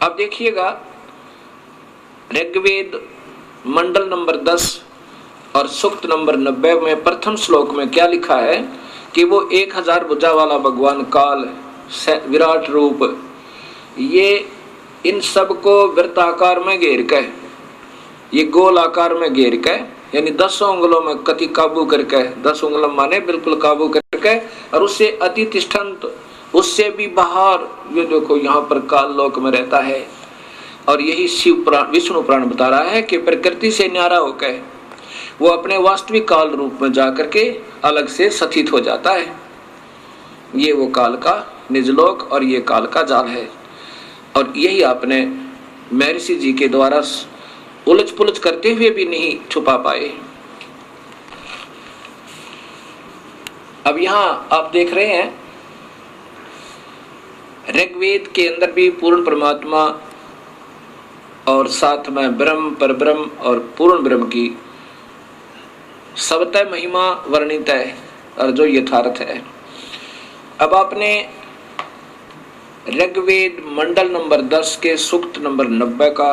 अब देखिएगा ऋग्वेद मंडल नंबर 10 और सूक्त नंबर 90 में प्रथम श्लोक में क्या लिखा है कि वो 1000 भुजा वाला भगवान काल विराट रूप, ये इन सबको वृत्ताकार में घेर के, ये गोल आकार में घेर के, यानी 10 उंगलों में कति काबू करके, 10 उंगलों माने बिल्कुल काबू करके, और उससे अति तिष्ठन्त, उससे भी बाहर, ये देखो यहाँ पर काल लोक में रहता है। और यही शिव पुराण विष्णु पुराण बता रहा है कि प्रकृति से न्यारा होकर वो अपने वास्तविक काल रूप में जाकर के अलग से स्थित हो जाता है। ये वो काल का निजलोक और ये काल का जाल है। और यही आपने महर्षि जी के द्वारा उलझ पुलझ करते हुए भी नहीं छुपा पाए। अब यहां आप देख रहे हैं ऋग्वेद के अंदर भी पूर्ण परमात्मा और साथ में ब्रह्म, परब्रह्म और पूर्ण ब्रह्म की सबतः महिमा वर्णित है और जो यथार्थ है। अब आपने ऋग्वेद मंडल नंबर 10 के सूक्त नंबर 90 का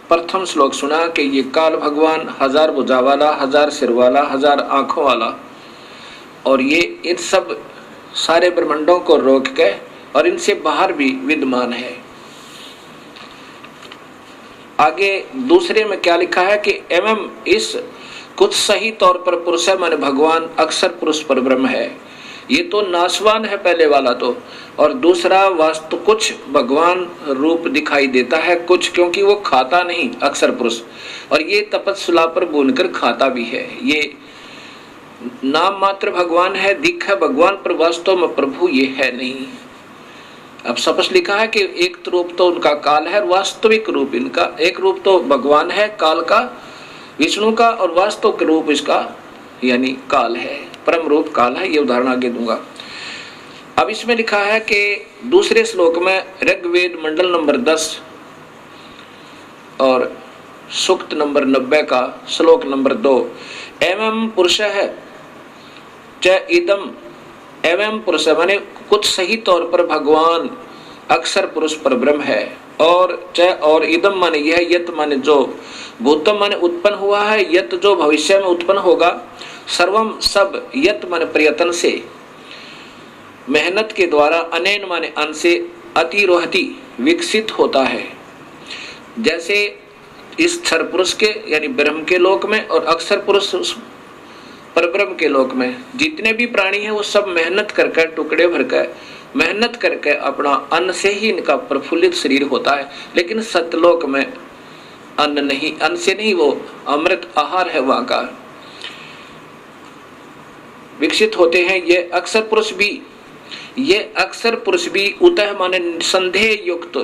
प्रथम श्लोक सुना कि ये काल भगवान 1000 भुजा वाला, 1000 सिर वाला, 1000 आंखों वाला, और ये इन सब सारे ब्रह्मांडों को रोक के और इनसे बाहर भी विद्यमान है। आगे दूसरे में क्या लिखा है कि एवं इस कुछ सही तौर पर पुरुष है, माने भगवान अक्षर पुरुष पर ब्रह्म है। ये तो नाशवान है पहले वाला तो, और दूसरा वास्तु कुछ भगवान रूप दिखाई देता है कुछ, क्योंकि वो खाता नहीं अक्षर पुरुष, और ये तपस्या पर बुनकर खाता भी है। ये नाम मात्र भगवान है, दिख है भगवान, पर वास्तव में प्रभु ये है नहीं। अब स्पष्ट लिखा है कि एक रूप तो उनका काल है, वास्तविक रूप इनका एक रूप तो भगवान है काल का, विष्णु का, और वास्तविक रूप इसका यानी काल है, परम रूप काल है। ये उदाहरण आगे दूंगा। अब इसमें लिखा है कि दूसरे श्लोक में ऋग्वेद मंडल नंबर 10 और सूक्त नंबर 90 का श्लोक नंबर 2, एवं पुरुष है च इदम, एवं पुरुष माने कुछ सही तौर पर भगवान अक्षर पुरुष पर ब्रह्म है, और च और इदम माने यह, यत माने जो, भूतम माने उत्पन्न हुआ है, यत जो भविष्य में उत्पन्न होगा, सर्वम सब, यत माने प्रयत्न से, मेहनत के द्वारा, अनैन माने अन से, अतिरोहति विकसित होता है। जैसे इस क्षर पुरुष के यानी ब्रह्म के लोक में और अक्षर पुरुष परब्रह्म के लोक में जितने भी प्राणी हैं वो सब मेहनत करके, टुकड़े भरकर मेहनत करके अपना अन्न से ही इनका प्रफुल्लित शरीर होता है। लेकिन सतलोक में अन्न नहीं, अन्न से नहीं, वो अमृत आहार है वहां का, विकसित होते हैं। ये अक्षर पुरुष भी, ये अक्षर पुरुष भी उतः माने संदेह युक्त,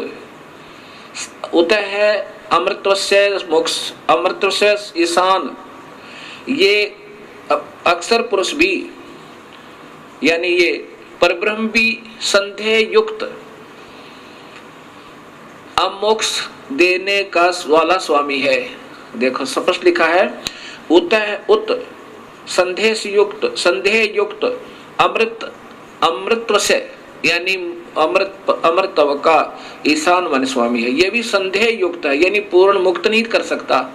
उतः है अमृतस्य मोक्ष, अमृतस्य ईशान। ये अक्षर पुरुष भी यानी ये परब्रह्म भी संदेह युक्त अमोक्ष देने का वाला स्वामी है। देखो स्पष्ट लिखा है, उतः उत संदेह युक्त अमृत, अमृतत्व से यानी अमृतत्व का ईशान मन स्वामी है। ये भी संदेह युक्त है, यानी पूर्ण मुक्त नहीं कर सकता।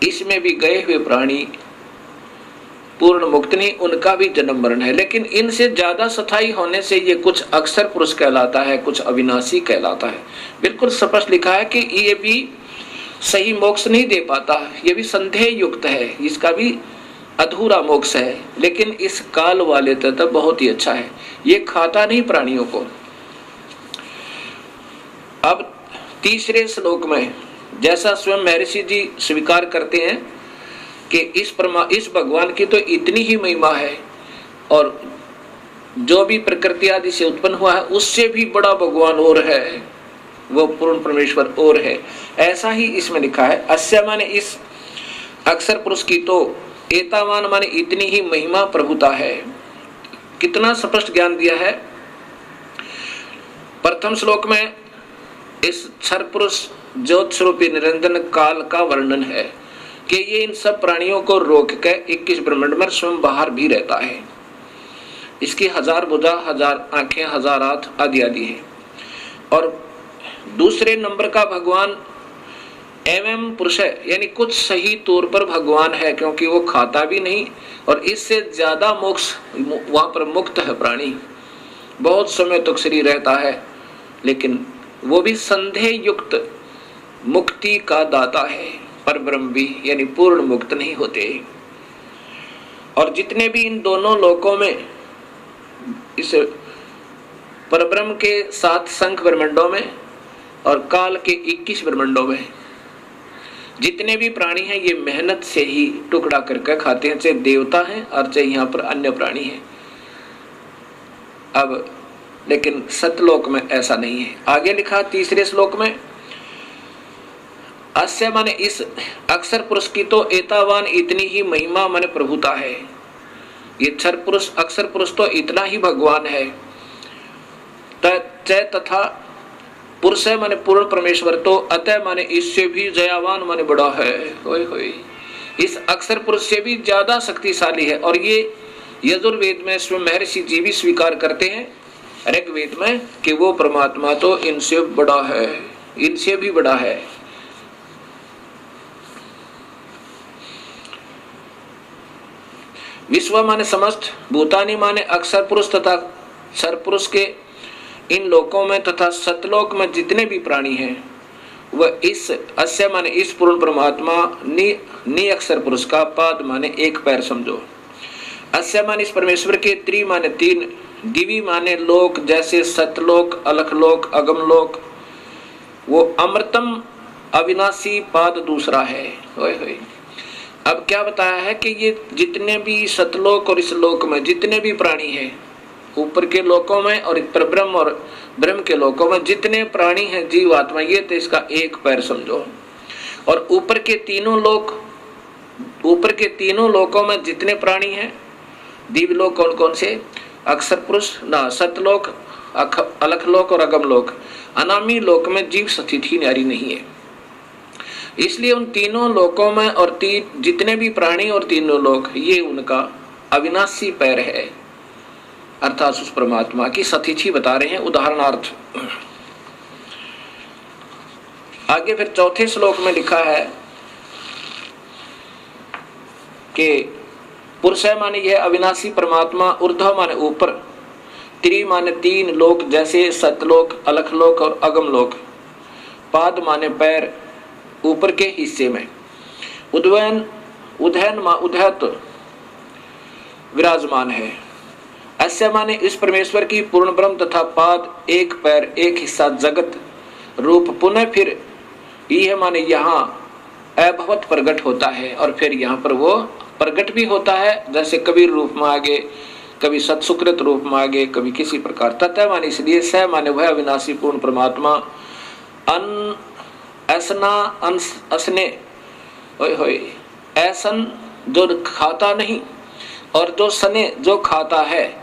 इसमें भी गए हुए प्राणी पूर्ण मुक्त नहीं, उनका भी जन्म मरण है। लेकिन इनसे ज्यादा स्थायी होने से ये कुछ अक्षर पुरुष कहलाता है, कुछ अविनाशी कहलाता है। बिल्कुल स्पष्ट लिखा है कि ये भी सही मोक्ष नहीं दे पाता, ये भी संदेह युक्त है, इसका भी अधूरा मोक्ष है। लेकिन इस काल वाले तत्व बहुत ही अच्छा है, ये खाता नहीं प्राणियों को। अब तीसरे श्लोक में जैसा स्वयं महर्षि जी स्वीकार करते हैं कि इस भगवान की तो इतनी ही महिमा है, और जो भी प्रकृति आदि से उत्पन्न हुआ है उससे भी बड़ा भगवान और है, वो पूर्ण परमेश्वर और है। ऐसा ही इसमें लिखा है, अस्य माने इस अक्षर पुरुष की तो, एतावान माने इतनी ही महिमा प्रभुता है। कितना स्पष्ट ज्ञान दिया है। प्रथम श्लोक में इस क्षर पुरुष ज्योत स्वरूपी निरंजन काल का वर्णन है कि ये इन सब प्राणियों को रोक के 21 ब्रह्मांड में स्वयं बाहर भी रहता है। इसकी 1000 भुजा, 1000 आंखें, 1000 हाथ आदि आदि है। और दूसरे नंबर का भगवान एवं पुरुष है, यानी कुछ सही तौर पर भगवान है, क्योंकि वो खाता भी नहीं और इससे ज्यादा मोक्ष वहां पर मुक्त है प्राणी, बहुत समय तक शरीर रहता है, लेकिन वो भी संदेह युक्त मुक्ति का दाता है। पर ब्रह्म भी यानी पूर्ण मुक्त नहीं होते। और जितने भी इन दोनों लोकों में, इस परब्रह्म के 7 संख्य ब्रह्मांडों में और काल के 21 ब्रह्मांडों में जितने भी प्राणी हैं, ये मेहनत से ही टुकड़ा करके खाते हैं, चाहे देवता हैं और चाहे यहाँ पर अन्य प्राणी हैं। अब लेकिन सतलोक में ऐसा नहीं है। आगे लिखा तीसरे श्लोक में, अस्य माने इस अक्षर पुरुष की तो एतावान इतनी ही महिमा माने प्रभुता है। ये अक्षर पुरुष तो इतना ही भगवान है। तथा पुरुष है माने पूर्ण परमेश्वर तो अतः माने इससे भी जयावान माने बड़ा है। होय होय, इस अक्षर पुरुष से भी ज्यादा शक्तिशाली है। और ये यजुर्वेद में स्वयं महर्षि जी भी स्वीकार करते हैं, ऋग्वेद में, कि वो परमात्मा तो इनसे बड़ा है, इनसे भी बड़ा है। विश्व माने समस्त, भूतानी माने अक्षर पुरुष तथा क्षर पुरुष के इन लोकों में तथा सतलोक में जितने भी प्राणी हैं, वह इस अस्य माने इस पूर्ण परमात्मा नि अक्षर पुरुष का पाद माने एक पैर समझो। अस्य माने इस परमेश्वर के त्रि माने 3, दिवी माने लोक जैसे सतलोक, अलखलोक, अगमलोक, वो अमृतम अविनाशी पाद दूसरा है। होय होय। अब क्या बताया है कि ये जितने भी सतलोक और इस लोक में जितने भी प्राणी हैं, ऊपर के लोकों में और परब्रह्म और ब्रह्म के लोकों में जितने प्राणी हैं, जीव आत्मा, ये तो इसका एक पैर समझो। और ऊपर के तीनों लोकों में जितने प्राणी हैं, दिव्य लोक कौन कौन से, अक्षर पुरुष ना, सतलोक, अलखलोक और अगमलोक, अनामी लोक में जीव स्थिति न्यारी नहीं है। इसलिए उन तीनों लोकों में और जितने भी प्राणी और तीनों लोक, ये उनका अविनाशी पैर है, अर्थात उस परमात्मा की सतिथि बता रहे हैं उदाहरणार्थ। आगे फिर चौथे श्लोक में लिखा है कि पुरुष माने यह अविनाशी परमात्मा, ऊर्ध्व माने ऊपर, त्रि माने 3 लोक जैसे सतलोक, अलखलोक और अगमलोक, पाद माने पैर ऊपर के हिस्से में, उदयत विराजमान है। अस्य माने इस परमेश्वर की पूर्ण ब्रह्म तथा पाद एक पैर एक हिस्सा जगत रूप पुनः फिर यह माने यहाँ अभवत प्रकट होता है, और फिर यहाँ पर वो प्रकट भी होता है, जैसे कबीर रूप में आगे, कभी सत्सुकृत रूप में आगे, कभी किसी प्रकार। तथा माने इसलिए स माने वह अविनाशी पूर्ण परमात्मा असने होय होय, ऐसन जो खाता नहीं और जो सने जो खाता है।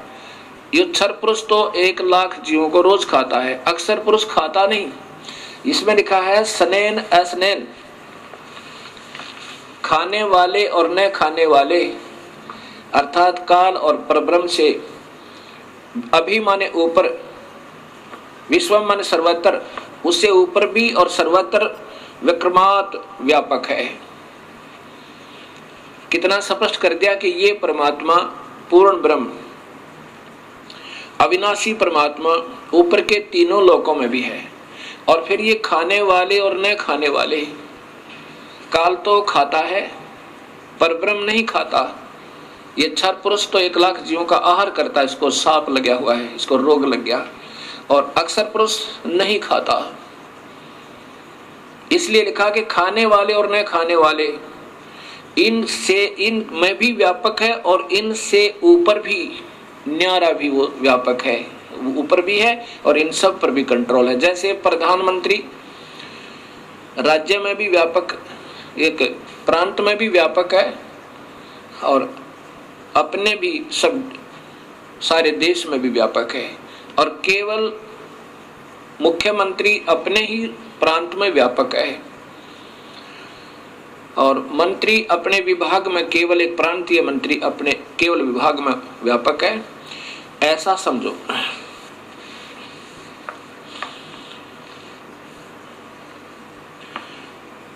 ये क्षर पुरुष तो 1 लाख जीवों को रोज खाता है, अक्षर पुरुष खाता नहीं। इसमें लिखा है सनेन असनेन, खाने वाले और न खाने वाले, अर्थात काल और परब्रह्म से अभी माने ऊपर, विश्व माने सर्वत्र, उससे ऊपर भी और सर्वत्र विक्रमात व्यापक है। कितना स्पष्ट कर दिया कि ये परमात्मा पूर्ण ब्रह्म अविनाशी परमात्मा ऊपर के तीनों लोकों में भी है। और फिर ये खाने वाले और न खाने वाले, काल तो खाता है पर ब्रह्म नहीं खाता। ये क्षर पुरुष तो 1 लाख जीवों का आहार करता है, इसको सांप लगा हुआ है, इसको रोग लग गया, और अक्षर पुरुष नहीं खाता। इसलिए लिखा कि खाने वाले और न खाने वाले, इन में भी व्यापक है और इनसे ऊपर भी न्यारा भी वो व्यापक है, ऊपर भी है और इन सब पर भी कंट्रोल है। जैसे प्रधानमंत्री राज्य में भी व्यापक, एक प्रांत में भी व्यापक है और अपने भी सब सारे देश में भी व्यापक है, और केवल मुख्यमंत्री अपने ही प्रांत में व्यापक है और मंत्री अपने विभाग में, केवल एक प्रांतीय मंत्री अपने केवल विभाग में व्यापक है, ऐसा समझो।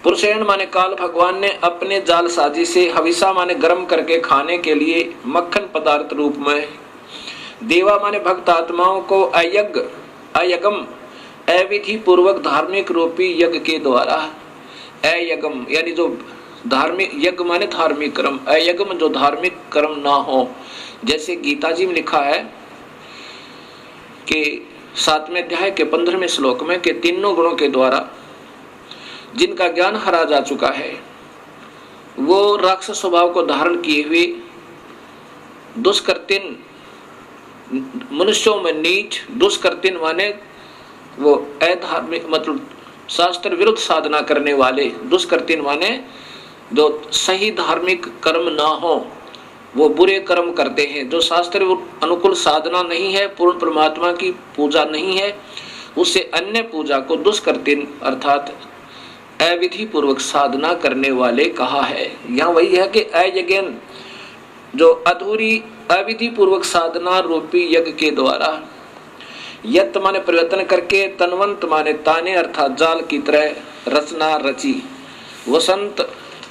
पुरुषेण माने काल भगवान ने अपने जालसाजी से हविषा माने गर्म करके खाने के लिए मक्खन पदार्थ रूप में, देवा माने भक्त आत्माओं को अयगम अविधि पूर्वक धार्मिक रूपी यज्ञ के द्वारा, अयगम यानी जो धार्मिक यज्ञ माने धार्मिक कर्म, अयगम जो धार्मिक कर्म ना हो। जैसे गीता जी में लिखा है कि 7वें अध्याय के 15वें श्लोक में कि तीनों गुणों के द्वारा जिनका ज्ञान हरा जा चुका है वो राक्षस स्वभाव को धारण किए हुए दुष्कृतिन, मनुष्यों में नीच, दुष्कृतिन माने वो अधार्मिक मतलब शास्त्र विरुद्ध साधना करने वाले, दुष्कृतिन माने जो सही धार्मिक कर्म ना हो वो बुरे कर्म करते हैं, जो शास्त्र अनुकूल साधना नहीं है, पूर्ण परमात्मा की पूजा नहीं है, उससे अन्य पूजा को दुष्कृतिन अर्थात अविधि पूर्वक साधना करने वाले कहा है। यहाँ वही है कि अयज्ञन जो अधूरी अविधि पूर्वक साधना रूपी यज्ञ के द्वारा, यत माने परिवर्तन करके, तन्वंत माने ताने अर्थात जाल की तरह रचना रची, वसंत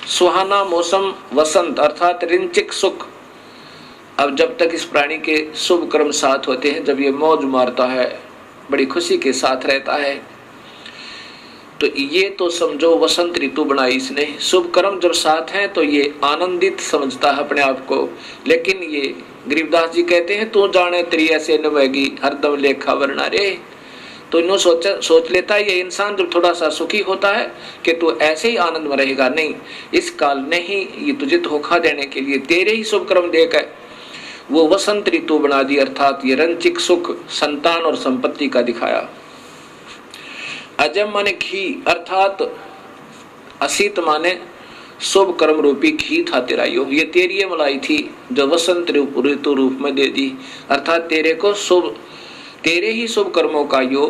सुहाना मौसम, वसंत अर्थात रिंचिक सुख। अब जब तक इस प्राणी के शुभ कर्म साथ होते हैं, जब ये मौज मारता है, बड़ी खुशी के साथ रहता है, तो ये तो समझो वसंत ऋतु बनाई इसने। शुभ कर्म जब साथ हैं तो ये आनंदित समझता है अपने आप को। लेकिन ये गरीबदास जी कहते हैं तू जाने तेरी ऐसे नवेगी हरदम लेखा वरना रे। तो इन्हों सोच लेता है ये इंसान जब थोड़ा सा सुखी होता है कि तू ऐसे ही आनंद में रहेगा। नहीं, इस काल ने ही ये तुझे धोखा देने के लिए तेरे ही शुभ कर्म देकर वो वसंत ऋतु बना दी, अर्थात ये रंचिक सुख, संतान और संपत्ति का दिखाया। अजम माने घी अर्थात असीत माने शुभ कर्म रूपी घी था तेरा यो, ये तेरी ये मलाई थी जो वसंत ऋतु रूप में दे दी, अर्थात तेरे को शुभ, तेरे ही शुभ कर्मों का यो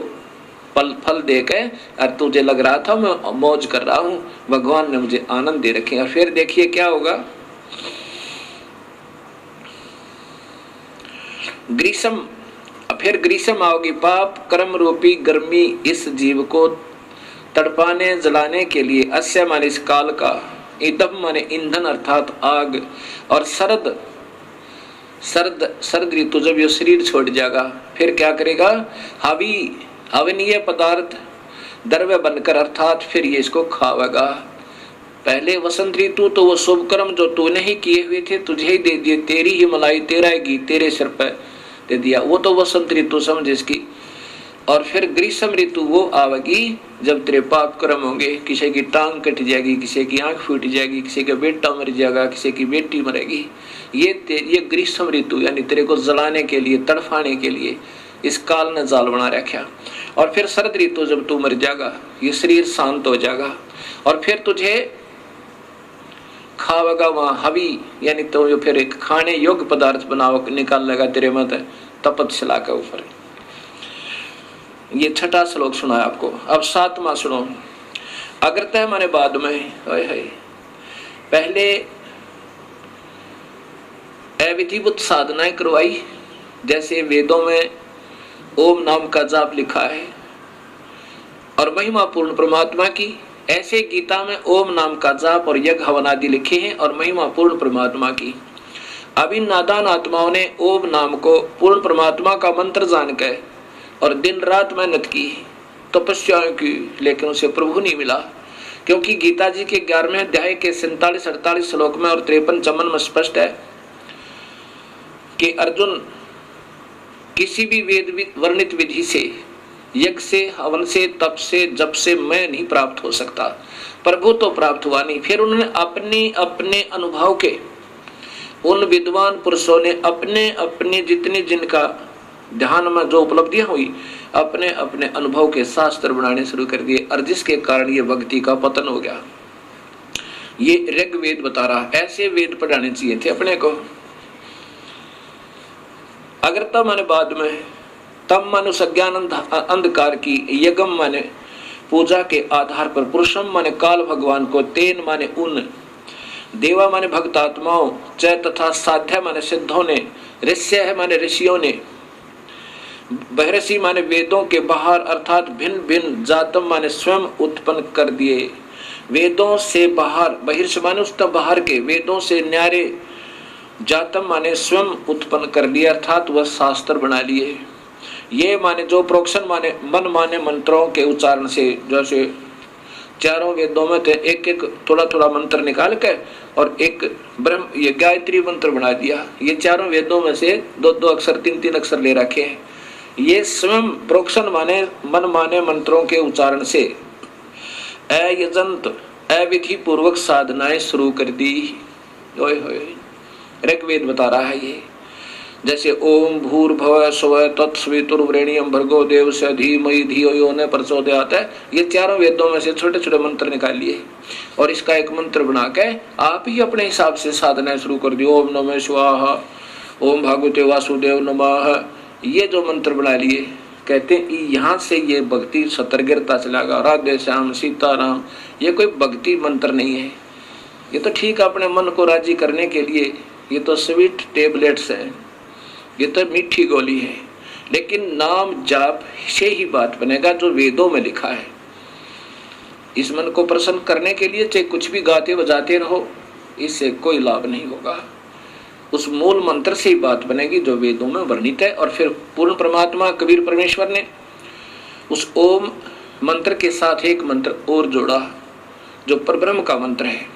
फल देकर और तुझे लग रहा था मैं मौज कर रहा हूं, भगवान ने मुझे आनंद दे रखे। और फिर देखिए क्या होगा, ग्रीष्म, फिर ग्रीष्म आओगी, पाप कर्म रूपी गर्मी इस जीव को तड़पाने जलाने के लिए, अस्य माने इस काल का, ईदम माने ईंधन अर्थात आग, और सर्द ऋतु जब ये शरीर छोड़ जाएगा फिर क्या करेगा, हवनीय पदार्थ द्रव्य बनकर, अर्थात फिर ये इसको खावेगा। पहले वसंत ऋतु तो वो शुभ कर्म जो तूने ही किए हुए थे तुझे ही दे दिए, तेरी ही मलाई, तेरा ही घी तेरे सिर पर दे दिया, वो तो वसंत ऋतु समझ इसकी। और फिर ग्रीष्म ऋतु वो आवेगी जब तेरे पाप कर्म होंगे, किसी की टांग कट जाएगी, किसी की आंख फूट जाएगी, किसी का बेटा मर जाएगा, किसी की बेटी मरेगी। ये ग्रीष्म ऋतु यानी तेरे को जलाने के लिए, तड़फाने के लिए इस काल ने जाल बना रखा। और फिर शरद ऋतु जब तू मर जाएगा, ये शरीर शांत हो जाएगा और फिर तुझे खावेगा वहां हवी, यानी तो जो फिर एक खाने योग्य पदार्थ बनाओ निकाल लेगा तेरे मत तपतशिला के ऊपर। ये छठा श्लोक सुना है आपको। अब सातवां सुनो। अग्रतः माने बाद में, पहले अविधिवत साधनाएं करवाई, जैसे वेदों में ओम नाम का जाप लिखा है और महिमा पूर्ण परमात्मा की, ऐसे गीता में ओम नाम का जाप और यज्ञ हवन आदि लिखे हैं और महिमा पूर्ण परमात्मा की। अब इन नादान आत्माओं ने ओम नाम को पूर्ण परमात्मा का मंत्र जानकर और दिन रात मेहनत की, तपस्याएं की, लेकिन उसे प्रभु नहीं मिला। क्योंकि गीता जी के 11वें अध्याय के 47-48 श्लोक में और 53-54 में स्पष्ट है कि अर्जुन किसी भी वेद वर्णित विधि से, यज्ञ से, हवन से, तप से, जप से मैं नहीं प्राप्त हो सकता, प्रभु तो प्राप्त हुआ नहीं। फिर उन्होंने अपने अनुभव के, उन विद्वान पुरुषों ने अपने अपने जितने जिनका ध्यान में जो उपलब्धियां हुई, अपने अपने अनुभव के शास्त्र बनाने शुरू कर दिए और जिसके कारण ये भक्ति का पतन हो गया। ये ऋग्वेद बता रहा, ऐसे वेद पढ़ाने चाहिए थे अपने को। अगर तब माने बाद में, तब माने सज्ञान अंधकार की, यज्ञम माने पूजा के आधार पर, पुरुषम माने काल भगवान को, तेन माने उन, देवा माने भक्त आत्माओं, च तथा साध्य माने सिद्धों ने, ऋष्य है माने ऋषियों ने, बहरसी माने वेदों के बाहर अर्थात भिन्न भिन्न, जातम माने स्वयं उत्पन्न कर दिए। वेदों से बाहर, बहिर्ष माने उस तक बाहर के, वेदों से न्यारे, जातम माने स्वयं उत्पन्न कर लिया, अर्थात वह शास्त्र बना लिए। ये माने जो प्रोक्शन माने मन माने मंत्रों के उच्चारण से, जैसे चारों वेदों में थे एक एक थोड़ा थोड़ा मंत्र निकाल के और एक ब्रह्म ये गायत्री मंत्र बना दिया। ये चारों वेदों में से दो दो अक्षर, तीन तीन अक्षर ले रखे हैं। ये स्वयं प्रोक्शन माने मन माने मंत्रों के उच्चारण से अयजंत अविधि पूर्वक साधनाएं शुरू कर दी। ओए होए, ऋग्वेद बता रहा है ये। जैसे ओम भूर्भुवः स्वः तत्सवितुर्वरेण्यं भर्गो देवस्य धीमहि धियो यो न प्रचोदयात्, ये चारों वेदों में से छोटे छोटे मंत्र निकाल लिए और इसका एक मंत्र बना के आप ही अपने हिसाब से साधना शुरू कर दी। ओम नमः शिवाय, ओम भगवते वासुदेव नमः, ये जो मंत्र बना लिए, कहते हैं यहाँ से ये भक्ति सतर्कता चलागा। राधे श्याम सीताराम, ये कोई भक्ति मंत्र नहीं है, ये तो ठीक अपने मन को राजी करने के लिए, ये तो स्वीट टेबलेट्स है, ये तो मीठी गोली है। लेकिन नाम जाप से ही बात बनेगा जो वेदों में लिखा है। इस मन को प्रसन्न करने के लिए चाहे कुछ भी गाते बजाते रहो, इससे कोई लाभ नहीं होगा। उस मूल मंत्र से ही बात बनेगी जो वेदों में वर्णित है। और फिर पूर्ण परमात्मा कबीर परमेश्वर ने उस ओम मंत्र के साथ एक मंत्र और जोड़ा जो परब्रह्म का मंत्र है,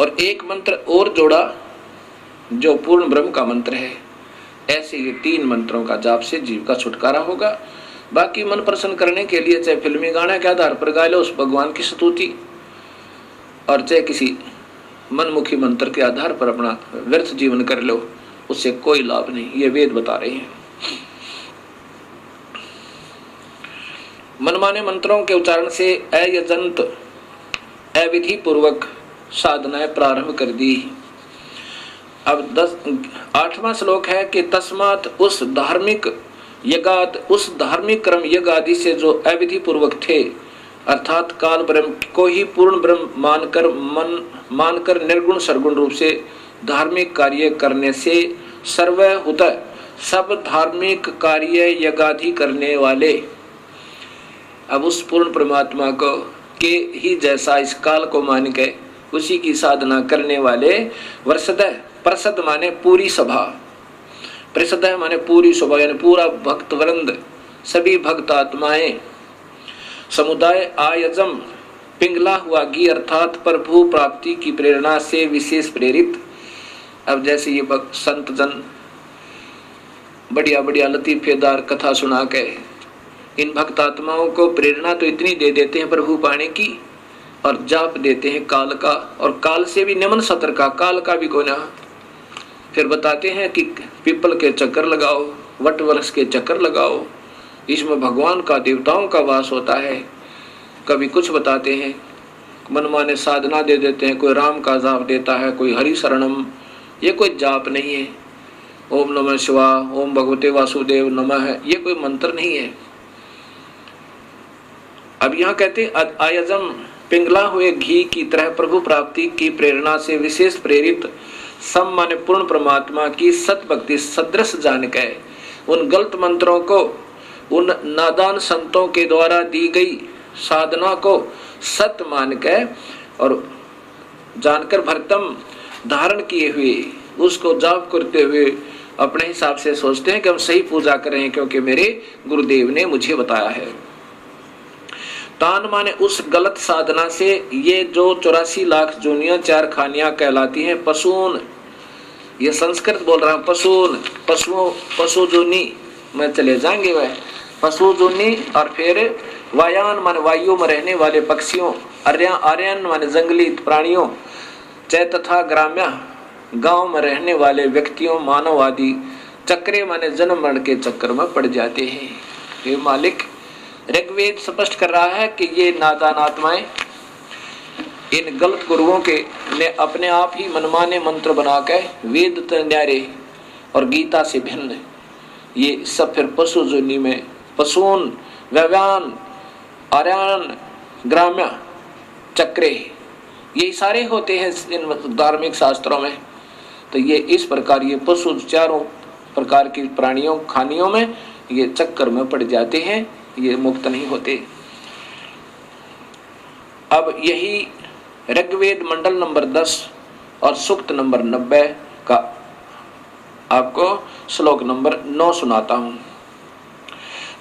और एक मंत्र और जोड़ा जो पूर्ण ब्रह्म का मंत्र है। ऐसे ये तीन मंत्रों का जाप से जीव का छुटकारा होगा। बाकी मन प्रसन्न करने के लिए चाहे फिल्मी गाने के आधार पर गा लो उस भगवान की स्तुति, और चाहे किसी मनमुखी मंत्र के आधार पर अपना व्यर्थ जीवन कर लो, उससे कोई लाभ नहीं। ये वेद बता रहे हैं। मनमाने मंत्रों के उच्चारण से अयजंत अविधि पूर्वक साधनाएं प्रारंभ कर दी। अब 8वां श्लोक है कि तस्मात् उस धार्मिक यज्ञात, उस धार्मिक कर्म यज्ञ आदि से जो अविधि पूर्वक थे, अर्थात काल ब्रह्म को ही पूर्ण ब्रह्म मानकर निर्गुण सरगुण रूप से धार्मिक कार्य करने से सर्वहुत सब धार्मिक कार्य यज्ञादि करने वाले, अब उस पूर्ण परमात्मा को के ही जैसा इस काल को मान के उसी की साधना करने वाले वर्षद, प्रसद माने पूरी सभा, प्रसद माने पूरी सभा यानी पूरा भक्त वृंद, सभी भक्त आत्माएं, समुदाय आयजम पिंगला हुआ घी अर्थात प्रभु प्राप्ति की प्रेरणा से विशेष प्रेरित। अब जैसे ये भक्त संत जन बढ़िया बढ़िया लतीफेदार कथा सुना के इन भक्त आत्माओं को प्रेरणा तो इतनी दे देते हैं प्रभु पाने की, और जाप देते हैं काल का, और काल से भी निम्न सतर का, काल का भी कोना। फिर बताते हैं कि पीपल के चक्कर लगाओ, वट वृक्ष के चक्कर लगाओ, इसमें भगवान का देवताओं का वास होता है। कभी कुछ बताते हैं, मनमाने साधना दे देते हैं, कोई राम का जाप देता है, कोई हरि शरणम, ये कोई जाप नहीं है। ओम नमः शिवाय, ओम भगवते वासुदेव नमः, ये कोई मंत्र नहीं है। अब यहाँ कहते आयजम पिंगला हुए घी की तरह प्रभु प्राप्ति की प्रेरणा से विशेष प्रेरित सम माने पूर्ण परमात्मा की सत भक्ति सदृश जान के उन गलत मंत्रों को, उन नादान संतों के द्वारा दी गई साधना को सत्य मान के और जानकर भरतम धारण किए हुए उसको जाप करते हुए अपने हिसाब से सोचते हैं कि हम सही पूजा करें क्योंकि मेरे गुरुदेव ने मुझे बताया है। तान माने उस गलत साधना से ये जो 84 लाख जूनियां चार खानियां कहलाती हैं पशून, ये संस्कृत बोल रहा हूं, पशून पशु जूनी में चले जाएंगे वह पशु जूनी। और फिर वायान माने वायु में रहने वाले पक्षियों, आर्यन माने जंगली प्राणियों, चै तथा ग्राम्य गांव में रहने वाले व्यक्तियों, मानव आदि, चक्रे माने जन्म मरण के चक्कर में पड़ जाते हैं। ये मालिक ऋग्वेद स्पष्ट कर रहा है कि ये नादान आत्माएं इन गलत गुरुओं के ने अपने आप ही मनमाने मंत्र बना के वेद न्यारे और गीता से भिन्न ये सब फिर पशु जोनी में पशुन, व्यव्यान, आर्यन, ग्राम्य, चक्रे, ये सारे होते हैं इन धार्मिक शास्त्रों में। तो ये इस प्रकार ये पशु चारों प्रकार की प्राणियों खानियों में ये चक्कर में पड़ जाते हैं, ये मुक्त नहीं होते। अब यही ऋग्वेद मंडल नंबर 10 और सूक्त नंबर 90 का आपको श्लोक नंबर 9 सुनाता हूं।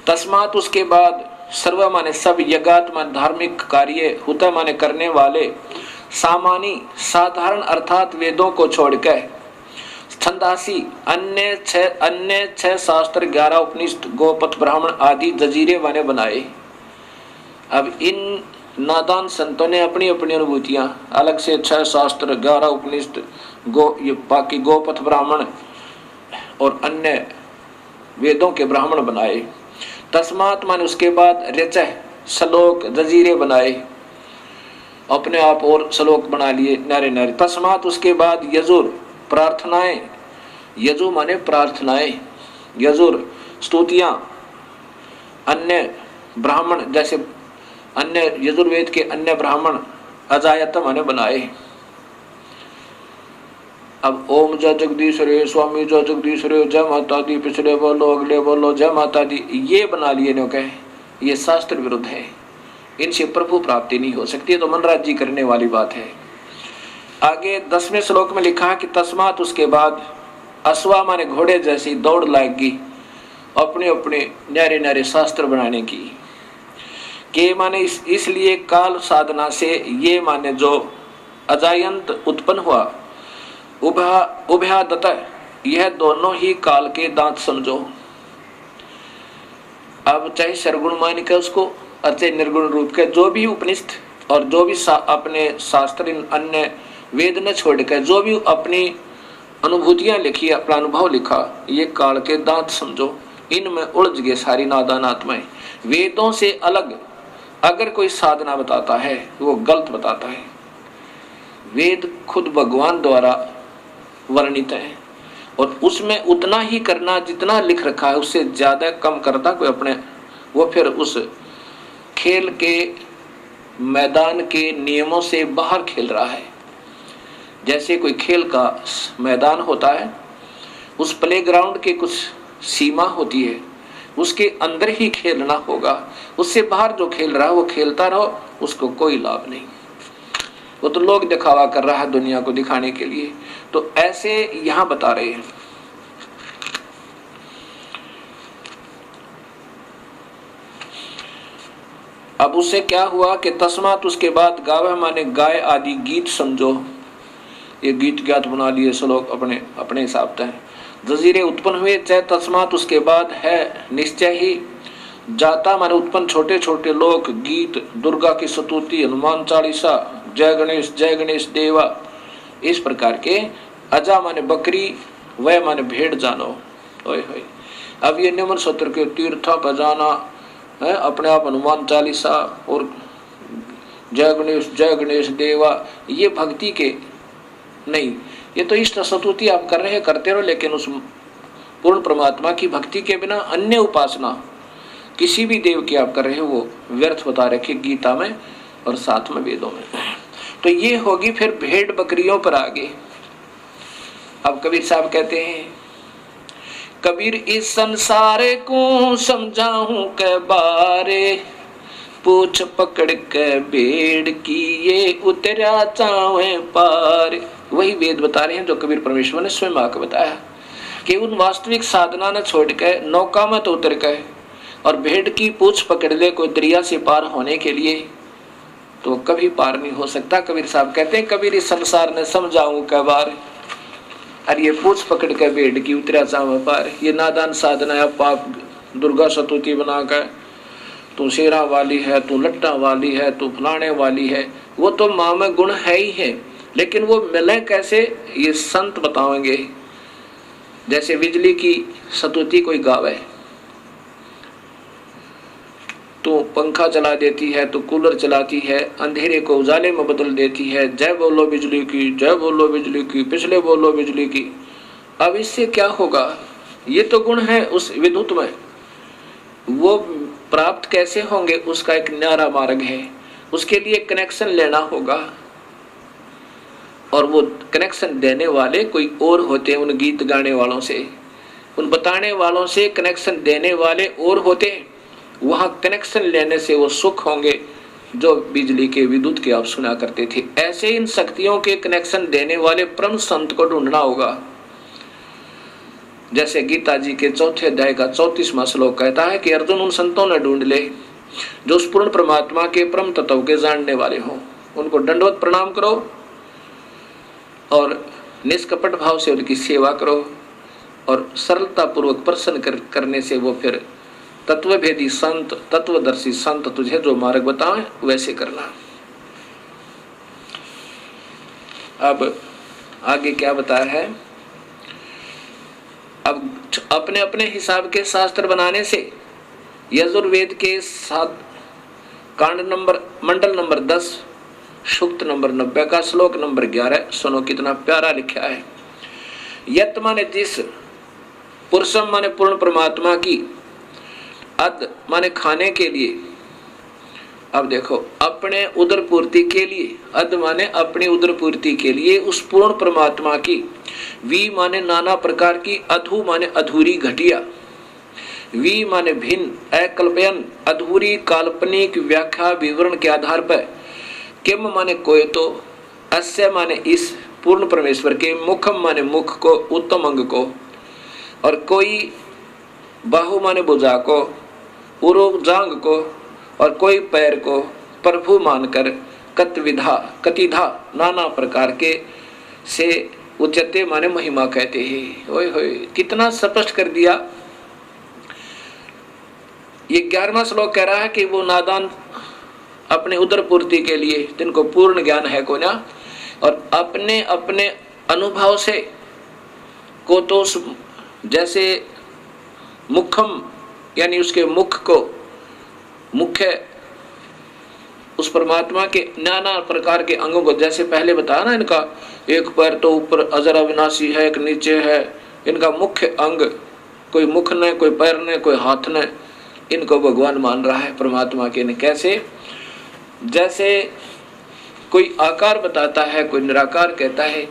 तस्मात उसके बाद सर्व माने सब, यज्ञात माने धार्मिक कार्य, हुता माने करने वाले, सामानी साधारण अर्थात वेदों को छोड़कर, छंदासी अन्य छह शास्त्र, 11 उपनिषद, गोपथ ब्राह्मण आदि जजीरे माने बनाए। अब इन नादान संतों ने अपनी अपनी अनुभूतियां अलग से 6 शास्त्र, 11 उपनिषद, बाकी गोपथ ब्राह्मण और अन्य वेदों के ब्राह्मण बनाए। तस्मात माने उसके बाद, रचय श्लोक जजीरे बनाए, अपने आप और श्लोक बना लिए नारे नारे। तस्मात उसके बाद यजुर प्रार्थनाएं, यजु माने प्रार्थनाएं, यजुर स्तुतियां, अन्य ब्राह्मण जैसे अन्य यजुर्वेद के अन्य ब्राह्मण अजायत माने बनाए। अब ओम जय जगदीश रे, स्वामी जय जगदीश रे, जय माता दी, पिछले बोलो अगले बोलो जय माता दी, ये बना लिए नो कहे, ये शास्त्र विरुद्ध है, इनसे प्रभु प्राप्ति नहीं हो सकती, तो मनराज जी करने वाली बात है। आगे 10वें श्लोक में लिखा कि तस्मात उसके बाद अश्वा माने घोड़े जैसी दौड़ लाएगी अपने अपने न्यारे न्यारे शास्त्र बनाने की। के माने इसलिए काल साधना से, ये माने जो अजायंत उत्पन्न हुआ, उभयादत, यह दोनों ही काल के दांत समझो। अब चाहे सरगुण मान के उसको, चाहे निर्गुण रूप के, जो भी उपनिषद और जो भी अपने शास्त्र अन्य वेद ने छोड़कर जो भी अपनी अनुभूतियां लिखी, अपना अनुभव लिखा, ये काल के दांत समझो, इनमें उलझ गए सारी नादान आत्माएं। वेदों से अलग अगर कोई साधना बताता है वो गलत बताता है। वेद खुद भगवान द्वारा वर्णित है और उसमें उतना ही करना जितना लिख रखा है, उससे ज्यादा कम करता कोई अपने, वो फिर उस खेल के मैदान के नियमों से बाहर खेल रहा है। जैसे कोई खेल का मैदान होता है, उस प्लेग्राउंड के कुछ सीमा होती है, उसके अंदर ही खेलना होगा, उससे बाहर जो खेल रहा है वो खेलता रहो, उसको कोई लाभ नहीं। वो तो लोग दिखावा कर रहा है दुनिया को दिखाने के लिए, तो ऐसे यहां बता रहे हैं। अब उससे क्या हुआ कि तस्मात उसके बाद गावे माने गाय आदि गीत समझो, ये गीत ज्ञात बना लिए श्लोक अपने अपने हिसाब से जजीरे उत्पन्न हुए। चाहे तस्मात उसके बाद है निश्चय ही, जाता माने उत्पन्न छोटे छोटे लोग, गीत, दुर्गा की स्तुति, हनुमान चालीसा, जय गणेश देवा, इस प्रकार के। अजा माने बकरी, वह माने भेड़ जानो। ओए होए, अब ये निम्न सत्र के तीर्थ पर जाना है, अपने आप हनुमान चालीसा और जय गणेश देवा, ये भक्ति के नहीं, ये तो इष्ट स्तुति आप कर रहे हैं, करते रहो, लेकिन उस पूर्ण परमात्मा की भक्ति के बिना अन्य उपासना किसी भी देव की आप कर रहे हो वो व्यर्थ बता रखे गीता में और साथ में वेदों में। तो ये होगी फिर भेड़ बकरियों पर आगे। अब कबीर साहब कहते हैं, कबीर इस संसार को समझाऊं के बारे, पूछ पकड़ के भेड़ की ये उतरा चावे पार। वही वेद बता रहे हैं जो कबीर परमेश्वर ने स्वयं आकर बताया कि उन वास्तविक साधना ने छोड़ के नौका में तो उतर गए और भेड़ की पूछ पकड़ ले कोई दरिया से पार होने के लिए, तो कभी पार नहीं हो सकता। कबीर साहब कहते हैं, कबीर इस संसार ने समझाऊं के बार, अरे ये पूछ पकड़ के भेड़ की उतरा चावे पार, ये नादान साधना है। आप दुर्गा स्तुति बनाकर तू शेरा वाली है, तू लट्टा वाली है, तू फलाने वाली है, वो तो माँ में गुण है ही है, लेकिन वो मिले कैसे ये संत बताएंगे। जैसे बिजली की स्तुति कोई गावे, तो पंखा चला देती है, तो कूलर चलाती है, अंधेरे को उजाले में बदल देती है, जय बोलो बिजली की, जय बोलो बिजली की, पिछले बोलो बिजली की। अब इससे क्या होगा, ये तो गुण है उस विद्युत में, वो प्राप्त कैसे होंगे उसका एक न्यारा मार्ग है। उसके लिए कनेक्शन लेना होगा और वो कनेक्शन देने वाले कोई और होते हैं, उन गीत गाने वालों से, उन बताने वालों से कनेक्शन देने वाले और होते हैं। वहां कनेक्शन लेने से वो सुख होंगे, जो बिजली के, विद्युत के आप सुना करते थे। ऐसे इन शक्तियों के कनेक्शन देने वाले परम संत को ढूंढना होगा। जैसे गीता जी के 4थे अध्याय का 34वां श्लोक कहता है कि अर्जुन उन संतों ने ढूंढ ले जो उस पूर्ण परमात्मा के परम तत्व के जानने वाले हों। उनको दंडवत प्रणाम करो और निष्कपट भाव से उनकी सेवा करो और सरलता पूर्वक प्रसन्न करने से वो फिर तत्वभेदी संत, तत्वदर्शी संत तुझे जो मार्ग बताएं वैसे करना। अब आगे क्या बताया है? अब अपने अपने हिसाब के शास्त्र बनाने से यजुर्वेद के 7 कांड नंबर मंडल नंबर 10 सूक्त नंबर 90 का श्लोक नंबर 11 सुनो कितना प्यारा लिखा है। यत माने जिस, पुरुषम माने पूर्ण परमात्मा की, अद माने खाने के लिए। अब देखो, अपने उदर पूर्ति के लिए, अद माने अपनी उदर पूर्ति के लिए उस पूर्ण परमात्मा की, वी माने नाना प्रकार की, अधु माने अधूरी घटिया, वी माने भिन्न, अकल्पयन अधूरी काल्पनिक व्याख्या विवरण के आधार पर, किम माने कोई तो, अस्य माने इस पूर्ण परमेश्वर के, मुखम माने मुख को, उत्तम अंग को, और कोई बाहु माने भुजा को, उरो जांग को, और कोई पैर को प्रभु मानकर कतविधा कतिधा नाना प्रकार के से उच्चते माने महिमा कहते हैं। ओए होए कितना स्पष्ट कर दिया। ये 11वां श्लोक कह रहा है कि वो नादान अपने उदर पूर्ति के लिए, जिनको पूर्ण ज्ञान है को ना, और अपने अपने अनुभव से को तो जैसे मुखम यानी उसके मुख को, मुख्य उस परमात्मा के नाना प्रकार के अंगों को, जैसे पहले बताया ना, इनका एक पैर तो ऊपर अजर अविनाशी है, एक नीचे है, इनका मुख्य अंग, कोई मुख ने, कोई पैर ने, कोई हाथ ने, इनको भगवान मान रहा है परमात्मा के ने। कैसे? जैसे कोई आकार बताता है, कोई निराकार कहता है,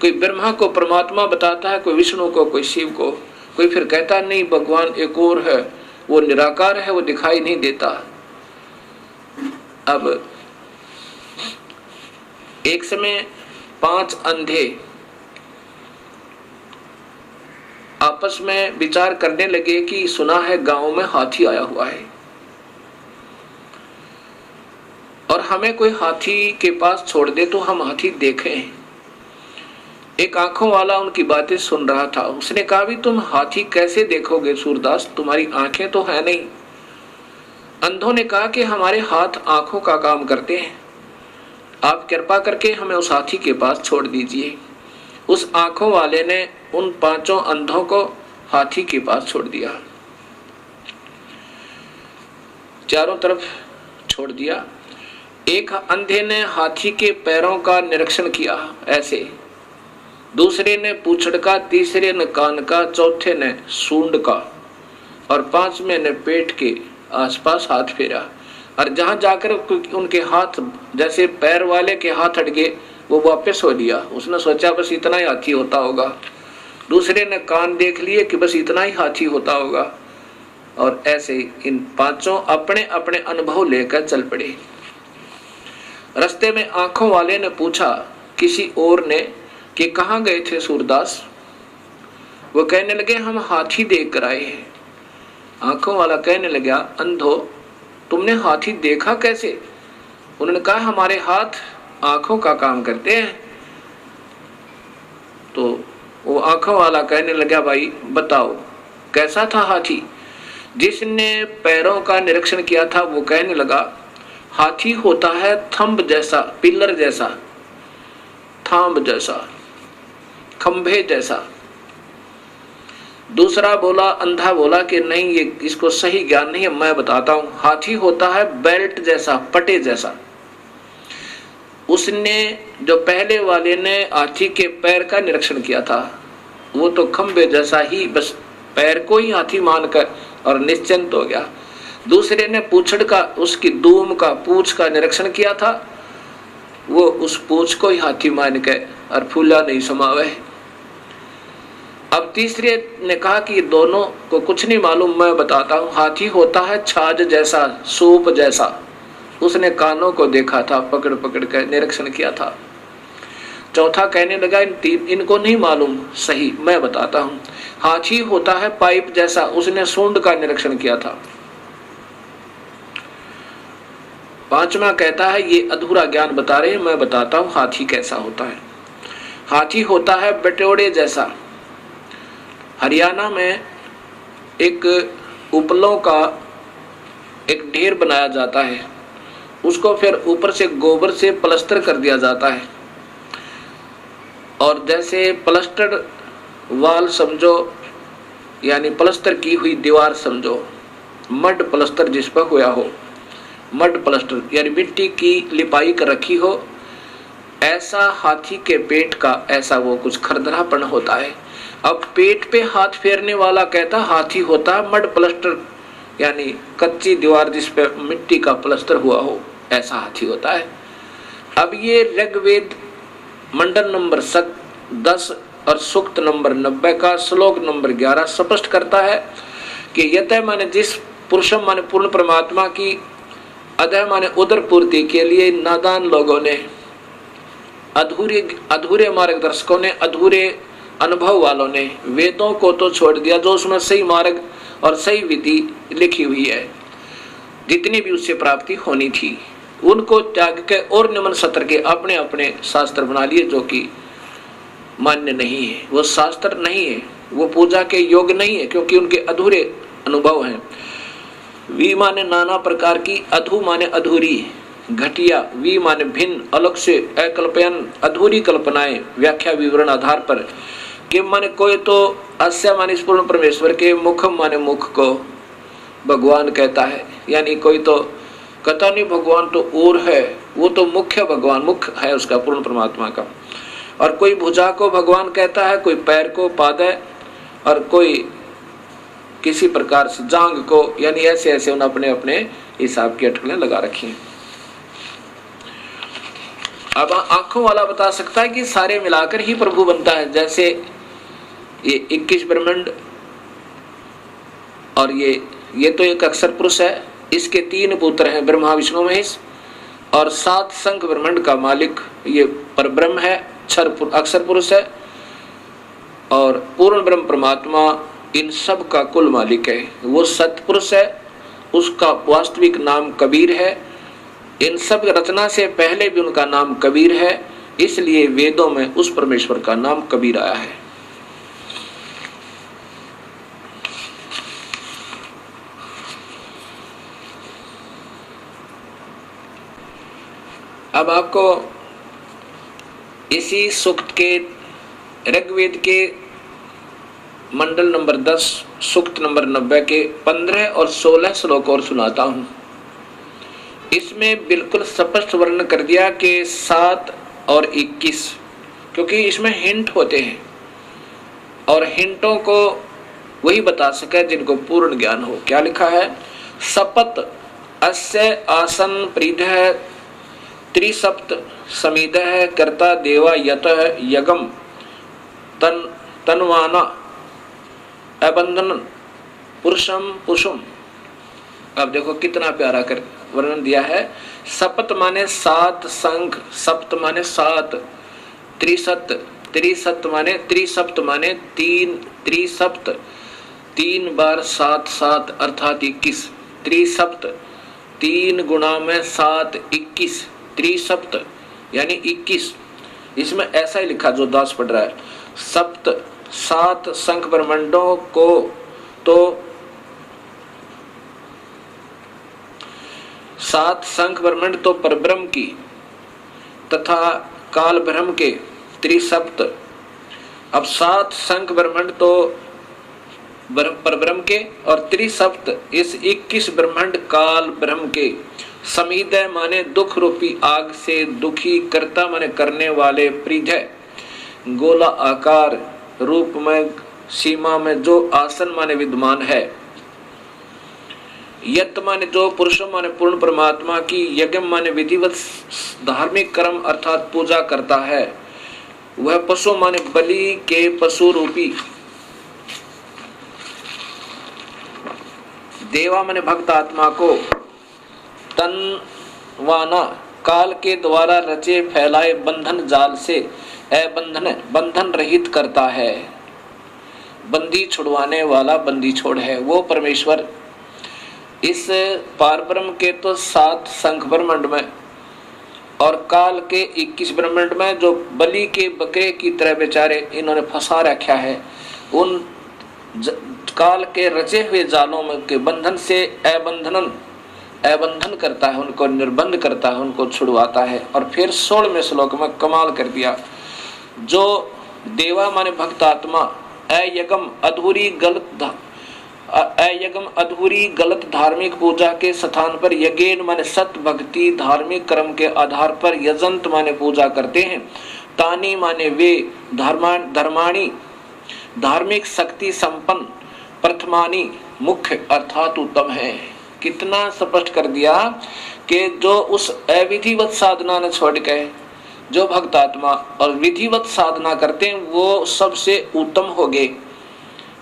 कोई ब्रह्मा को परमात्मा बताता है, कोई विष्णु को, कोई शिव को, कोई फिर कहता नहीं भगवान एक और है, वो निराकार है, वो दिखाई नहीं देता। अब एक समय 5 अंधे आपस में विचार करने लगे कि सुना है गांव में हाथी आया हुआ है और हमें कोई हाथी के पास छोड़ दे तो हम हाथी देखें। एक आंखों वाला उनकी बातें सुन रहा था। उसने कहा भी तुम हाथी कैसे देखोगे सूरदास, तुम्हारी आंखें तो है नहीं। अंधों ने कहा कि हमारे हाथ आंखों का काम करते हैं, आप कृपा करके हमें उस हाथी के पास छोड़ दीजिए। उस आंखों वाले ने उन 5 अंधों को हाथी के पास छोड़ दिया, चारों तरफ छोड़ दिया। एक अंधे ने हाथी के पैरों का निरीक्षण किया ऐसे, दूसरे ने पूंछड़ का, तीसरे ने कान का, चौथे ने सूंड का और 5वें ने पेट के आसपास हाथ फेरा। और जहां जाकर उनके हाथ, जैसे पैर वाले के हाथ हट गए, वो वापस हो लिया। उसने सोचा बस इतना ही हाथी होता होगा। दूसरे ने कान देख लिए कि बस इतना ही हाथी होता होगा। और ऐसे इन 5 अपने अपने अनुभव लेकर चल पड़े। रास्ते में आंखों वाले ने पूछा किसी और ने कि कहाँ गए थे सूरदास? वो कहने लगे हम हाथी देख कर आए हैं। आंखों वाला कहने लगा अंधो तुमने हाथी देखा कैसे? उन्होंने कहा हमारे हाथ आंखों का काम करते हैं। तो वो आंखों वाला कहने लगा भाई बताओ कैसा था हाथी? जिसने पैरों का निरीक्षण किया था वो कहने लगा हाथी होता है थंब जैसा, पिलर जैसा, थांब जैसा, खंभे जैसा। दूसरा बोला, अंधा बोला कि नहीं ये इसको सही ज्ञान नहीं है, मैं बताता हूं। हाथी होता है बेल्ट जैसा, पटे जैसा। उसने जो पहले वाले ने हाथी के पैर का निरीक्षण किया था वो तो खंभे जैसा ही, बस पैर को ही हाथी मानकर और निश्चिंत हो गया। दूसरे ने पूंछड़ का, उसकी दूम का, पूंछ का निरीक्षण किया था, वो उस पूंछ को ही हाथी मान के और फूला नहीं समावे। अब तीसरे ने कहा कि दोनों को कुछ नहीं मालूम, मैं बताता हूँ। हाथी होता है छाछ जैसा, सूप जैसा, उसने कानों को देखा था, पकड़ पकड़ कर निरीक्षण किया था। चौथा कहने लगा इनको नहीं मालूम सही, मैं बताता हूं। हाथी होता है पाइप जैसा, उसने सूंड का निरीक्षण किया था। पांचवा कहता है ये अधूरा ज्ञान बता रहे हैं, मैं बताता हूं हाथी कैसा होता है। हाथी होता है बटोड़े जैसा। हरियाणा में एक उपलों का एक ढेर बनाया जाता है, उसको फिर ऊपर से गोबर से प्लास्टर कर दिया जाता है, और जैसे प्लास्टर वाल समझो, यानी प्लास्टर की हुई दीवार समझो, मड प्लास्टर जिस पर हुआ हो, मड प्लास्टर यानी मिट्टी की लिपाई कर रखी हो, ऐसा हाथी के पेट का ऐसा वो कुछ खरदरापन होता है। अब पेट पे हाथ फेरने वाला कहता हाथी होता है मड प्लास्टर, यानी कच्ची दीवार जिस पे मिट्टी का प्लास्टर हुआ हो, ऐसा हाथी होता है। अब ये ऋग्वेद मंडल नंबर 10 और सूक्त नंबर 90 का श्लोक नंबर 11 स्पष्ट करता है कि यतः माने जिस पुरुषम माने पूर्ण परमात्मा की अधः माने उदर पूर्ति के लिए नादान लोगों ने, अधूरे मार्गदर्शकों ने, अधूरे अनुभव वालों ने वेदों को तो छोड़ दिया, जो उसमें सही मार्ग और सही विधि लिखी हुई है, जितनी भी उससे प्राप्ति होनी थी, उनको त्याग के और निम्न सत्र के अपने अपने शास्त्र बना लिए, जो कि मान्य नहीं है। वो शास्त्र नहीं है, वो पूजा के योग नहीं है, क्योंकि उनके अधूरे अनुभव हैं। वी माने नाना प्रकार की, अधू माने अधूरी, घटिया, वी माने भिन्न, अलग से, अकल्पयन अधूरी कल्पनाएं, व्याख्या विवरण आधार पर, किम माने कोई तो अस्य माने पूर्ण परमेश्वर के, मुखम माने मुख को भगवान कहता है, यानी कोई तो कहता नहीं भगवान तो और है, वो तो मुख्य भगवान, मुख है उसका पूर्ण परमात्मा का। और कोई भुजा को भगवान कहता है, कोई पैर को पाद है, और कोई किसी प्रकार से जांग को, यानी ऐसे ऐसे उन्होंने अपने अपने हिसाब की अटकलें लगा रखी हैं। अब आंखों वाला बता सकता है कि सारे मिलाकर ही प्रभु बनता है, जैसे ये 21 ब्रह्मांड, और ये तो एक अक्षर पुरुष है, इसके 3 पुत्र हैं, ब्रह्मा विष्णु महेश, और 7 संख ब्रह्मांड का मालिक ये परब्रह्म है, अक्षर पुरुष है, और पूर्ण ब्रह्म परमात्मा इन सब का कुल मालिक है। वो सतपुरुष है, उसका वास्तविक नाम कबीर है, इन सब रचना से पहले भी उनका नाम कबीर है, इसलिए वेदों में उस परमेश्वर का नाम कबीर आया है। अब आपको इसी सूक्त के ऋग्वेद के मंडल नंबर 10 सूक्त नंबर 90 के 15 और 16 श्लोक और सुनाता हूं। इसमें बिल्कुल स्पष्ट वर्णन कर दिया कि 7 और 21, क्योंकि इसमें हिंट होते हैं, और हिंटों को वही बता सके जिनको पूर्ण ज्ञान हो। क्या लिखा है? सपत अस्य आसन प्रीधः त्रिसप्त समिदः कर्ता देवा यतः यगम तन्वाना अबंधन पुरुषम पुषुम। अब देखो कितना प्यारा कर वर्णन दिया है। सपत माने 7 संख, सप्त माने 7, त्रिसप्त माने 3, त्रिसप्त 3 बार 7 7 अर्थात 21, त्रिसप्त 3 गुणा में 7 21, त्रिसप्त यानी 21। इसमें ऐसा ही लिखा जो दास पढ़ रहा है, सप्त 7 संख ब्रह्मांडों को तो 7 संख ब्रह्मांड तो परब्रह्म की तथा काल ब्रह्म के त्रिसप्त। अब 7 संख ब्रह्मांड तो परब्रह्म के और त्रिसप्त इस 21 ब्रह्मांड काल ब्रह्म के। समीदय माने दुख रूपी आग से दुखी, कर्ता माने करने वाले, प्रीधय गोला आकार रूप में सीमा में जो आसन माने विद्यमान है, यत माने जो पुरुष माने पूर्ण परमात्मा की, यज्ञ माने विधिवत धार्मिक कर्म अर्थात पूजा करता है, वह पशु माने बलि के पशु रूपी, देवा माने भक्त आत्मा को, तन वाना काल के द्वारा रचे फैलाए बंधन जाल से बंधन रहित करता है। बंदी छुड़वाने वाला बंदी छोड़ है वो परमेश्वर। इस पारब्रह्म के तो 7 शंख ब्रह्मांड में और काल के 21 ब्रह्मांड में जो बलि के बकरे की तरह बेचारे इन्होंने फंसा रखा है, उन काल के रचे हुए जालों में के बंधन से अबंधन करता है, उनको निर्बंध करता है, उनको छुड़वाता है। और फिर 16वें श्लोक में कमाल कर दिया, जो देवा माने भक्त आत्मा अयगम अधूरी गलत धार्मिक पूजा के स्थान पर यज्ञ माने सत भक्ति धार्मिक कर्म के आधार पर यजंत माने पूजा करते हैं। तानी माने वे धर्माणी धार्मिक शक्ति संपन्न प्रथमानी मुख्य अर्थात उत्तम है। कितना स्पष्ट कर दिया कि जो उस अविधिवत साधना ने छोड़ के जो भक्त आत्मा और विधिवत साधना करते हैं वो सबसे उत्तम हो गए।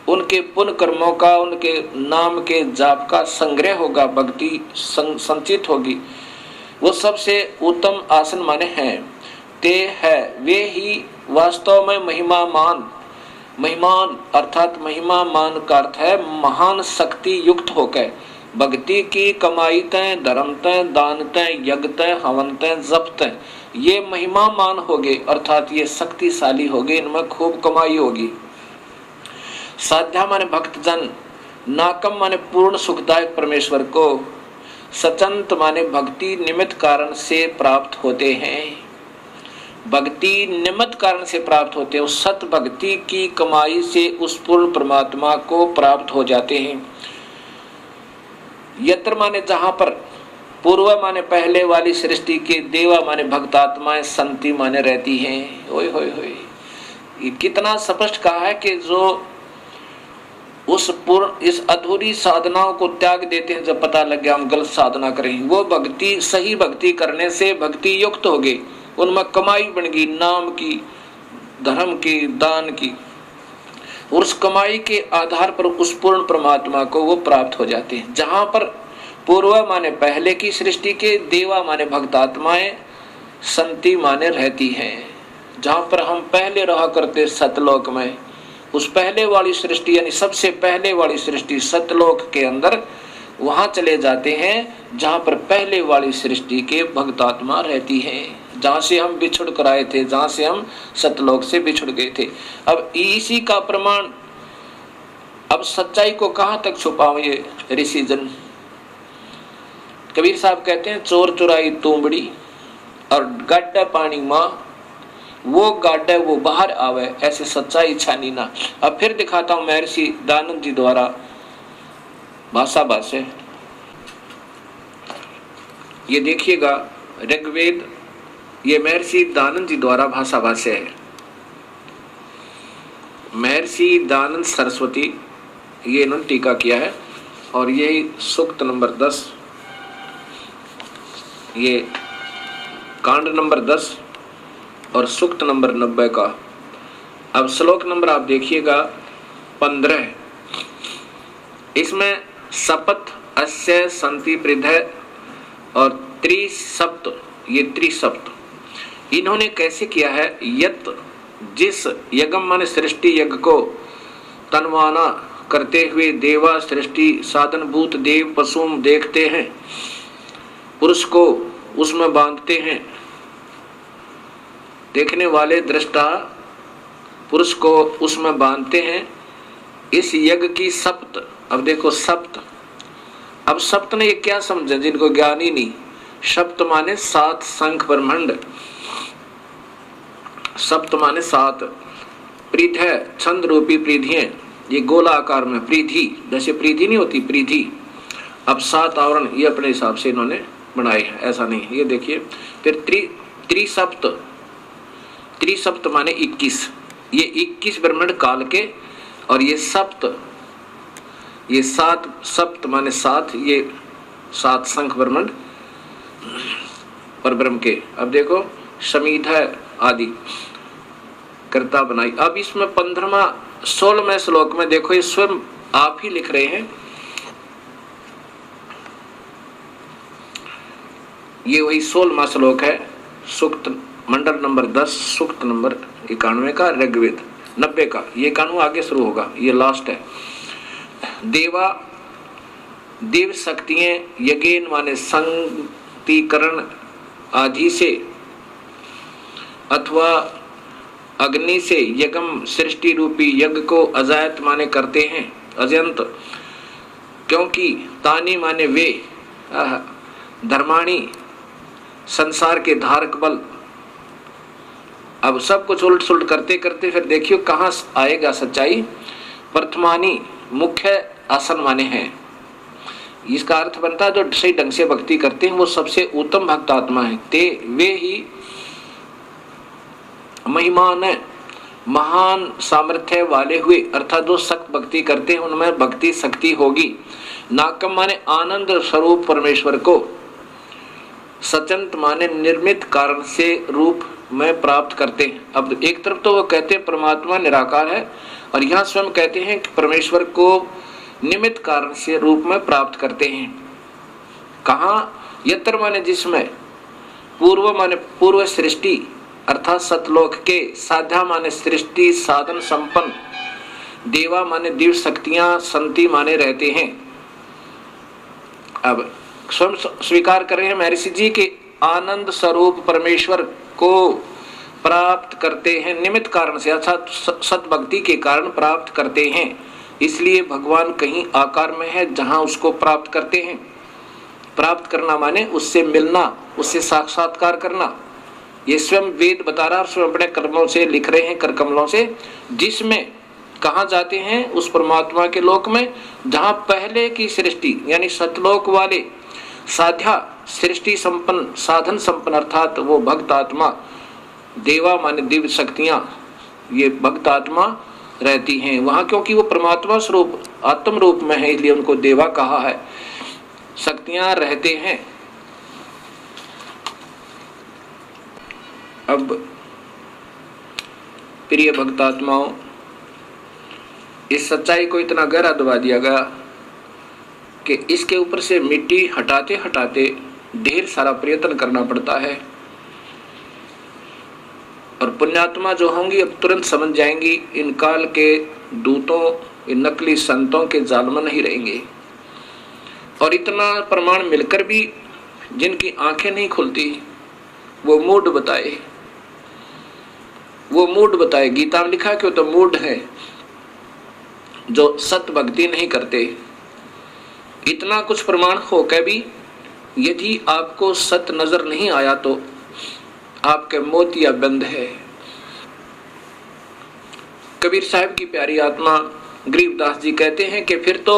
उनके पुण्य कर्मों का उनके नाम के जाप का संग्रह होगा, भक्ति संचित होगी, वो सबसे उत्तम आसन माने हैं। ते है वे ही वास्तव में महिमान अर्थात महिमा मान का अर्थ है महान शक्ति युक्त होकर भक्ति की कमाई तय धर्म तय दान तय यज्ञ तय हवन तय जप तय ये महिमा मान हो गए, अर्थात ये शक्तिशाली हो गए, इनमें खूब कमाई होगी। साध्या माने भक्तजन, नाकम माने पूर्ण सुखदायक परमेश्वर को, सचंत माने भक्ति निमित्त कारण से प्राप्त होते हैं। भक्ति निमित्त कारण से प्राप्त होते हैं, उस सत भक्ति की कमाई से उस पूर्ण परमात्मा को प्राप्त हो जाते हैं। यत्र माने जहां पर, पूर्व माने पहले वाली सृष्टि के, देवा माने भक्त आत्माएं, संति माने रहती हैं। ओए होए होए, ये कितना स्पष्ट कहा है कि जो उस पूर्ण इस अधूरी साधनाओं को त्याग देते हैं, जब पता लग गया हम गलत साधना करें, वो भक्ति सही भक्ति करने से भक्ति युक्त हो गए, उनमें कमाई बन गई, नाम की, धर्म की, दान की, और उस कमाई के आधार पर उस पूर्ण परमात्मा को वो प्राप्त हो जाते हैं। जहां पर पूर्व माने पहले की सृष्टि के, देवा माने भक्त आत्माएं, संति माने रहती हैं। जहां पर हम पहले रहा करते सतलोक में, उस पहले वाली सृष्टि यानी सबसे पहले वाली सृष्टि सतलोक के अंदर, वहां चले जाते हैं जहां पर पहले वाली सृष्टि के भक्त आत्मा रहती हैं, जहां से हम बिछुड़ कर आए थे, जहां से हम सतलोक से बिछुड़ गए थे। अब इसी का प्रमाण, अब सच्चाई को कहां तक छुपाओ ये ऋषि जन। कबीर साहब कहते हैं, चोर चुराई तूंबड़ी और गाड्डा पानी मां, वो गाड्डा वो बाहर आवे, ऐसे सच्चाई छानी ना। अब फिर दिखाता हूं महर्षि दानंद जी द्वारा भाषा भाष्य। ये देखिएगा ऋग्वेद, ये महर्षि दानंद जी द्वारा भाषा भाष्य है। महर्षि दानंद सरस्वती, ये इन्होंने टीका किया है, और यही सूक्त नंबर 10, ये कांड नंबर 10 और सूक्त नंबर 90 का। अब श्लोक नंबर आप देखिएगा 15, इसमें सपथ अस्य संति पृथ्य और त्रिसप्त, ये त्रिसप्त इन्होंने कैसे किया है। यत जिस यज्ञम माने सृष्टि यज्ञ को तनवाना करते हुए देवा सृष्टि साधनभूत देव पशुम देखते हैं, पुरुष को उसमें बांधते हैं, देखने वाले दृष्टा पुरुष को उसमें बांधते हैं। इस यज्ञ की सप्त, अब देखो सप्त, अब सप्त ने ये क्या समझे जिनको ज्ञान ही नहीं। सप्त माने 7 शंख ब्रह्मांड, सप्त माने 7 पृथ्वी, छंद रूपी पृथ्वियां, ये गोलाकार में पृथ्वी, जैसे पृथ्वी नहीं होती पृथ्वी, अब 7 आवरण ये अपने हिसाब से इन्होंने बनाए हैं, ऐसा नहीं। ये देखिए फिर त्रिसप्त, त्रिसप्त माने 21, ये 21 ब्रह्मांड काल के, और ये सप्त, ये 7 सप्त माने 7, ये 7 शंख ब्रह्मांड पर ब्रह्म के। अब देखो समीधा आदि कर्ता बनाई। अब इसमें 15वां 16वें श्लोक में देखो, ये स्वयं आप ही लिख रहे हैं, ये वही 16वां श्लोक है, सूक्त मंडल नंबर 10, सूक्त नंबर 91 का, ऋग्वेद 90 का। ये 91 आगे शुरू होगा, ये लास्ट है। देवा देव शक्तियां यज्ञ माने संगतिकरण आदि से अथवा अग्नि से यज्ञ सृष्टि रूपी यज्ञ को अजायत माने करते हैं, अजंत, क्योंकि तानी माने वे, धर्माणी संसार के धारक बल। अब सब कुछ उलट सुलट करते करते फिर देखियो कहाँ आएगा सच्चाई। प्रथमानी मुख्य आसन माने हैं, इसका अर्थ बनता है जो सही ढंग से भक्ति करते हैं वो सबसे उत्तम भक्त आत्मा है। ते वे ही महिमान महान सामर्थ्य वाले हुए, अर्थात जो सख्त भक्ति करते हैं उनमें भक्ति शक्ति होगी। नाकम माने आनंद स्वरूप परमेश्वर को, सचंत माने निर्मित कारण से रूप में प्राप्त करते हैं। अब एक तरफ तो वो कहते हैं परमात्मा निराकार है, और यहाँ स्वयं कहते हैं कि परमेश्वर को निमित्त कारण से रूप में प्राप्त करते हैं। कहाँ? यत्र माने जिसमें, पूर्व माने पूर्व सृष्टि अर्थात सतलोक के, साध्या माने सृष्टि साधन संपन्न, देवा माने दिव्य शक्तियां संति माने रहते हैं। अब स्वयं स्वीकार कर रहे हैं महर्षि जी के आनंद स्वरूप परमेश्वर को प्राप्त करते हैं निमित्त कारण से, अर्थात सतभक्ति के कारण प्राप्त करते हैं। इसलिए भगवान कहीं आकार में है जहां उसको प्राप्त करते हैं। प्राप्त करना माने उससे मिलना, उससे साक्षात्कार करना। ये स्वयं वेद बता रहा है, स्वयं अपने कर्मों से लिख रहे हैं, कर कमलों से, जिसमें कहाँ जाते हैं? उस परमात्मा के लोक में जहाँ पहले की सृष्टि यानी सतलोक वाले साध्या सृष्टि संपन्न साधन संपन्न, अर्थात वो भक्त आत्मा, देवा माने दिव्य शक्तियां, ये भक्त आत्मा रहती हैं वहां, क्योंकि वो परमात्मा स्वरूप आत्म रूप में है, इसलिए उनको देवा कहा है। शक्तियां रहते हैं। अब प्रिय भक्त आत्माओं, इस सच्चाई को इतना गहरा दबा दिया गया कि इसके ऊपर से मिट्टी हटाते हटाते ढेर सारा प्रयत्न करना पड़ता है। और पुण्यात्मा जो होंगी अब तुरंत समझ जाएंगी इन काल के दूतों, इन नकली संतों के जाल में नहीं रहेंगे। और इतना प्रमाण मिलकर भी जिनकी आंखें नहीं खुलती वो मूड बताए, वो मूड बताए। गीता में लिखा कि वो तो मूड है जो सत भक्ति नहीं करते। इतना कुछ प्रमाण होकर भी यदि आपको सत नजर नहीं आया तो आपके मोतिया बंद है। कबीर साहब की प्यारी आत्मा गरीबदास जी कहते हैं कि फिर तो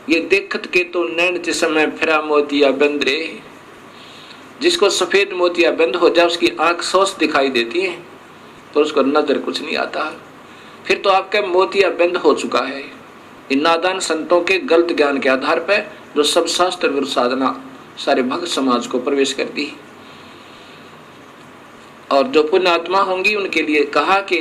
ये देखत के तो नैन जिसमें फिरा मोतिया बंद रे। जिसको सफेद मोतिया बंद हो जाए उसकी आंख सोच दिखाई देती है तो उसको नजर कुछ नहीं आता। फिर तो आपका मोतिया बंद हो चुका है इन नादान संतों के गलत ज्ञान के आधार पर, जो सब शास्त्र विरुद्ध साधना सारे भक्त समाज को प्रवेश करती। और जो पुण्य आत्मा होंगी उनके लिए कहा कि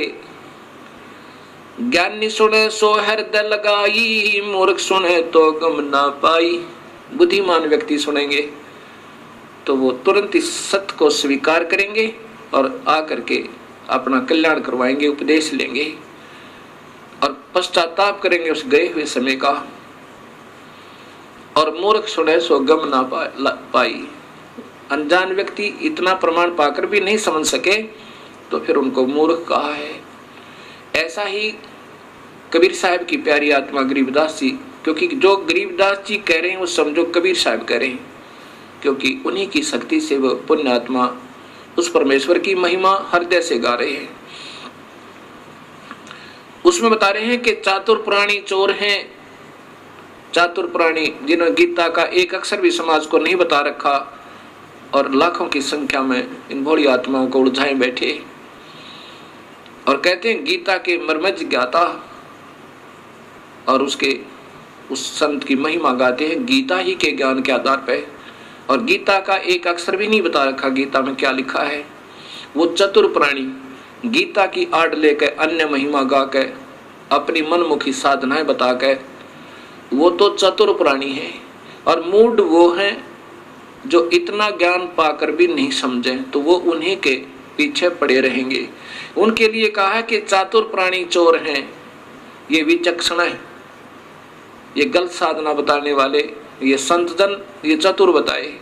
ज्ञानी सुने सो हृदय लगाई, मूर्ख सुने तो गम ना पाई। बुद्धिमान व्यक्ति सुनेंगे तो वो तुरंत इस सत्य को स्वीकार करेंगे और आकर के अपना कल्याण करवाएंगे, उपदेश लेंगे और पश्चाताप करेंगे उस गए हुए समय का। और मूर्ख सुने सो गम ना पाई। अनजान व्यक्ति इतना प्रमाण पाकर भी नहीं समझ सके तो फिर उनको मूर्ख कहा है। ऐसा ही कबीर साहब की प्यारी आत्मा गरीबदास जी, क्योंकि जो गरीबदास जी कह रहे हैं वो समझो कबीर साहब कह रहे हैं, क्योंकि उन्हीं की शक्ति से वो पुण्य आत्मा उस परमेश्वर की महिमा हृदय से गा रहे हैं। उसमें बता रहे हैं कि चातुर प्राणी चोर हैं। चातुर प्राणी जिन्होंने गीता का एक अक्षर भी समाज को नहीं बता रखा और लाखों की संख्या में इन भोली आत्माओं को उलझाए बैठे और कहते हैं गीता के मर्मज्ञ ज्ञाता, और उसके उस संत की महिमा गाते हैं गीता ही के ज्ञान के आधार पर। और गीता का एक अक्षर भी नहीं बता रखा गीता में क्या लिखा है। वो चतुर प्राणी गीता की आड़ लेकर अन्य महिमा गा के अपनी मनमुखी साधनाएं बता के वो तो चतुर प्राणी है। और मूड वो हैं जो इतना ज्ञान पाकर भी नहीं समझे तो वो उन्हीं के पीछे पड़े रहेंगे। उनके लिए कहा है कि चातुर प्राणी चोर हैं, ये विचक्षण है, ये गलत साधना बताने वाले, ये संत जन ये चतुर बताए,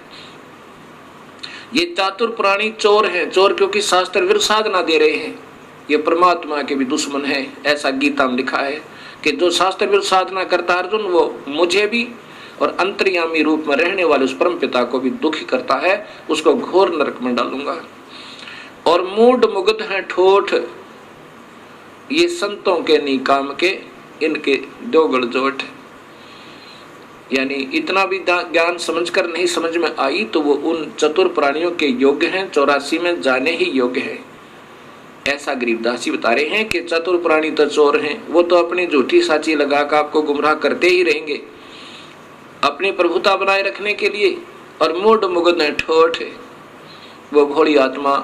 ये चातुर प्राणी चोर हैं। चोर क्योंकि शास्त्र विरुद्ध साधना दे रहे हैं, ये परमात्मा के भी दुश्मन है। ऐसा गीता में लिखा है कि जो शास्त्र विरुद्ध साधना करता है अर्जुन, वो मुझे भी और अंतर्यामी रूप में रहने वाले उस परम पिता को भी दुखी करता है, उसको घोर नरक में डालूंगा। और मूढ़ मुग्ध हैं ठोठ, ये संतों के निकाम के, इनके दो गड़जोट। यानी इतना भी ज्ञान समझकर नहीं समझ में आई तो वो उन चतुर प्राणियों के योग्य हैं, 84 में जाने ही योग्य है। ऐसा गरीबदास जी बता रहे हैं कि चतुर प्राणी तो चोर हैं, वो तो अपनी झूठी साची लगाकर आपको गुमराह करते ही रहेंगे अपनी प्रभुता बनाए रखने के लिए। और मूढ़ मुग्ध है ठोठ, वो भोली आत्मा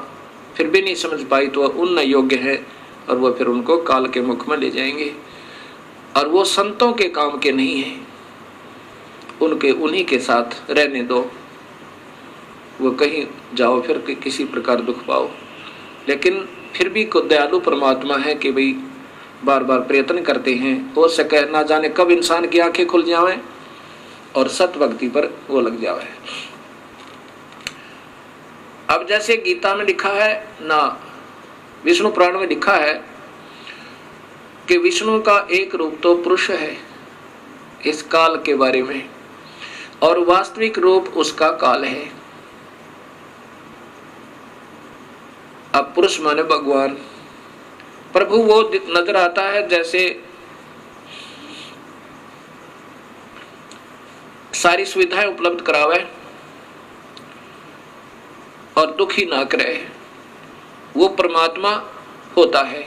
फिर भी नहीं समझ पाई तो उन योग्य है, और वो फिर उनको काल के मुख में ले जाएंगे। और वो संतों के काम के नहीं है, उनके उन्हीं के साथ रहने दो, वो कहीं जाओ फिर किसी प्रकार दुख पाओ। लेकिन फिर भी को दयालु परमात्मा है कि भाई बार बार प्रयत्न करते हैं, हो सके ना जाने कब इंसान की आंखें खुल जावे और सत भक्ति पर वो लग जावे। अब जैसे गीता में लिखा है ना, विष्णु पुराण में लिखा है कि विष्णु का एक रूप तो पुरुष है इस काल के बारे में, और वास्तविक रूप उसका काल है। अब पुरुष माने भगवान, प्रभु वो नजर आता है जैसे सारी सुविधाएं उपलब्ध करावे और दुखी ना करे, वो परमात्मा होता है।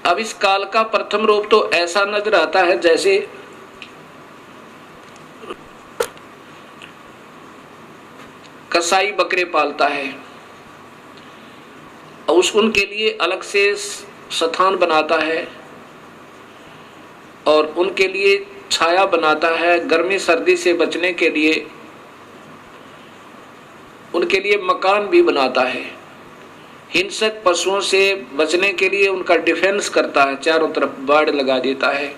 अब इस काल का प्रथम रूप तो ऐसा नजर आता है जैसे कसाई बकरे पालता है और उनके लिए अलग से स्थान बनाता है और उनके लिए छाया बनाता है, गर्मी सर्दी से बचने के लिए उनके लिए मकान भी बनाता है, हिंसक पशुओं से बचने के लिए उनका डिफेंस करता है, चारों तरफ बाड़ लगा देता है,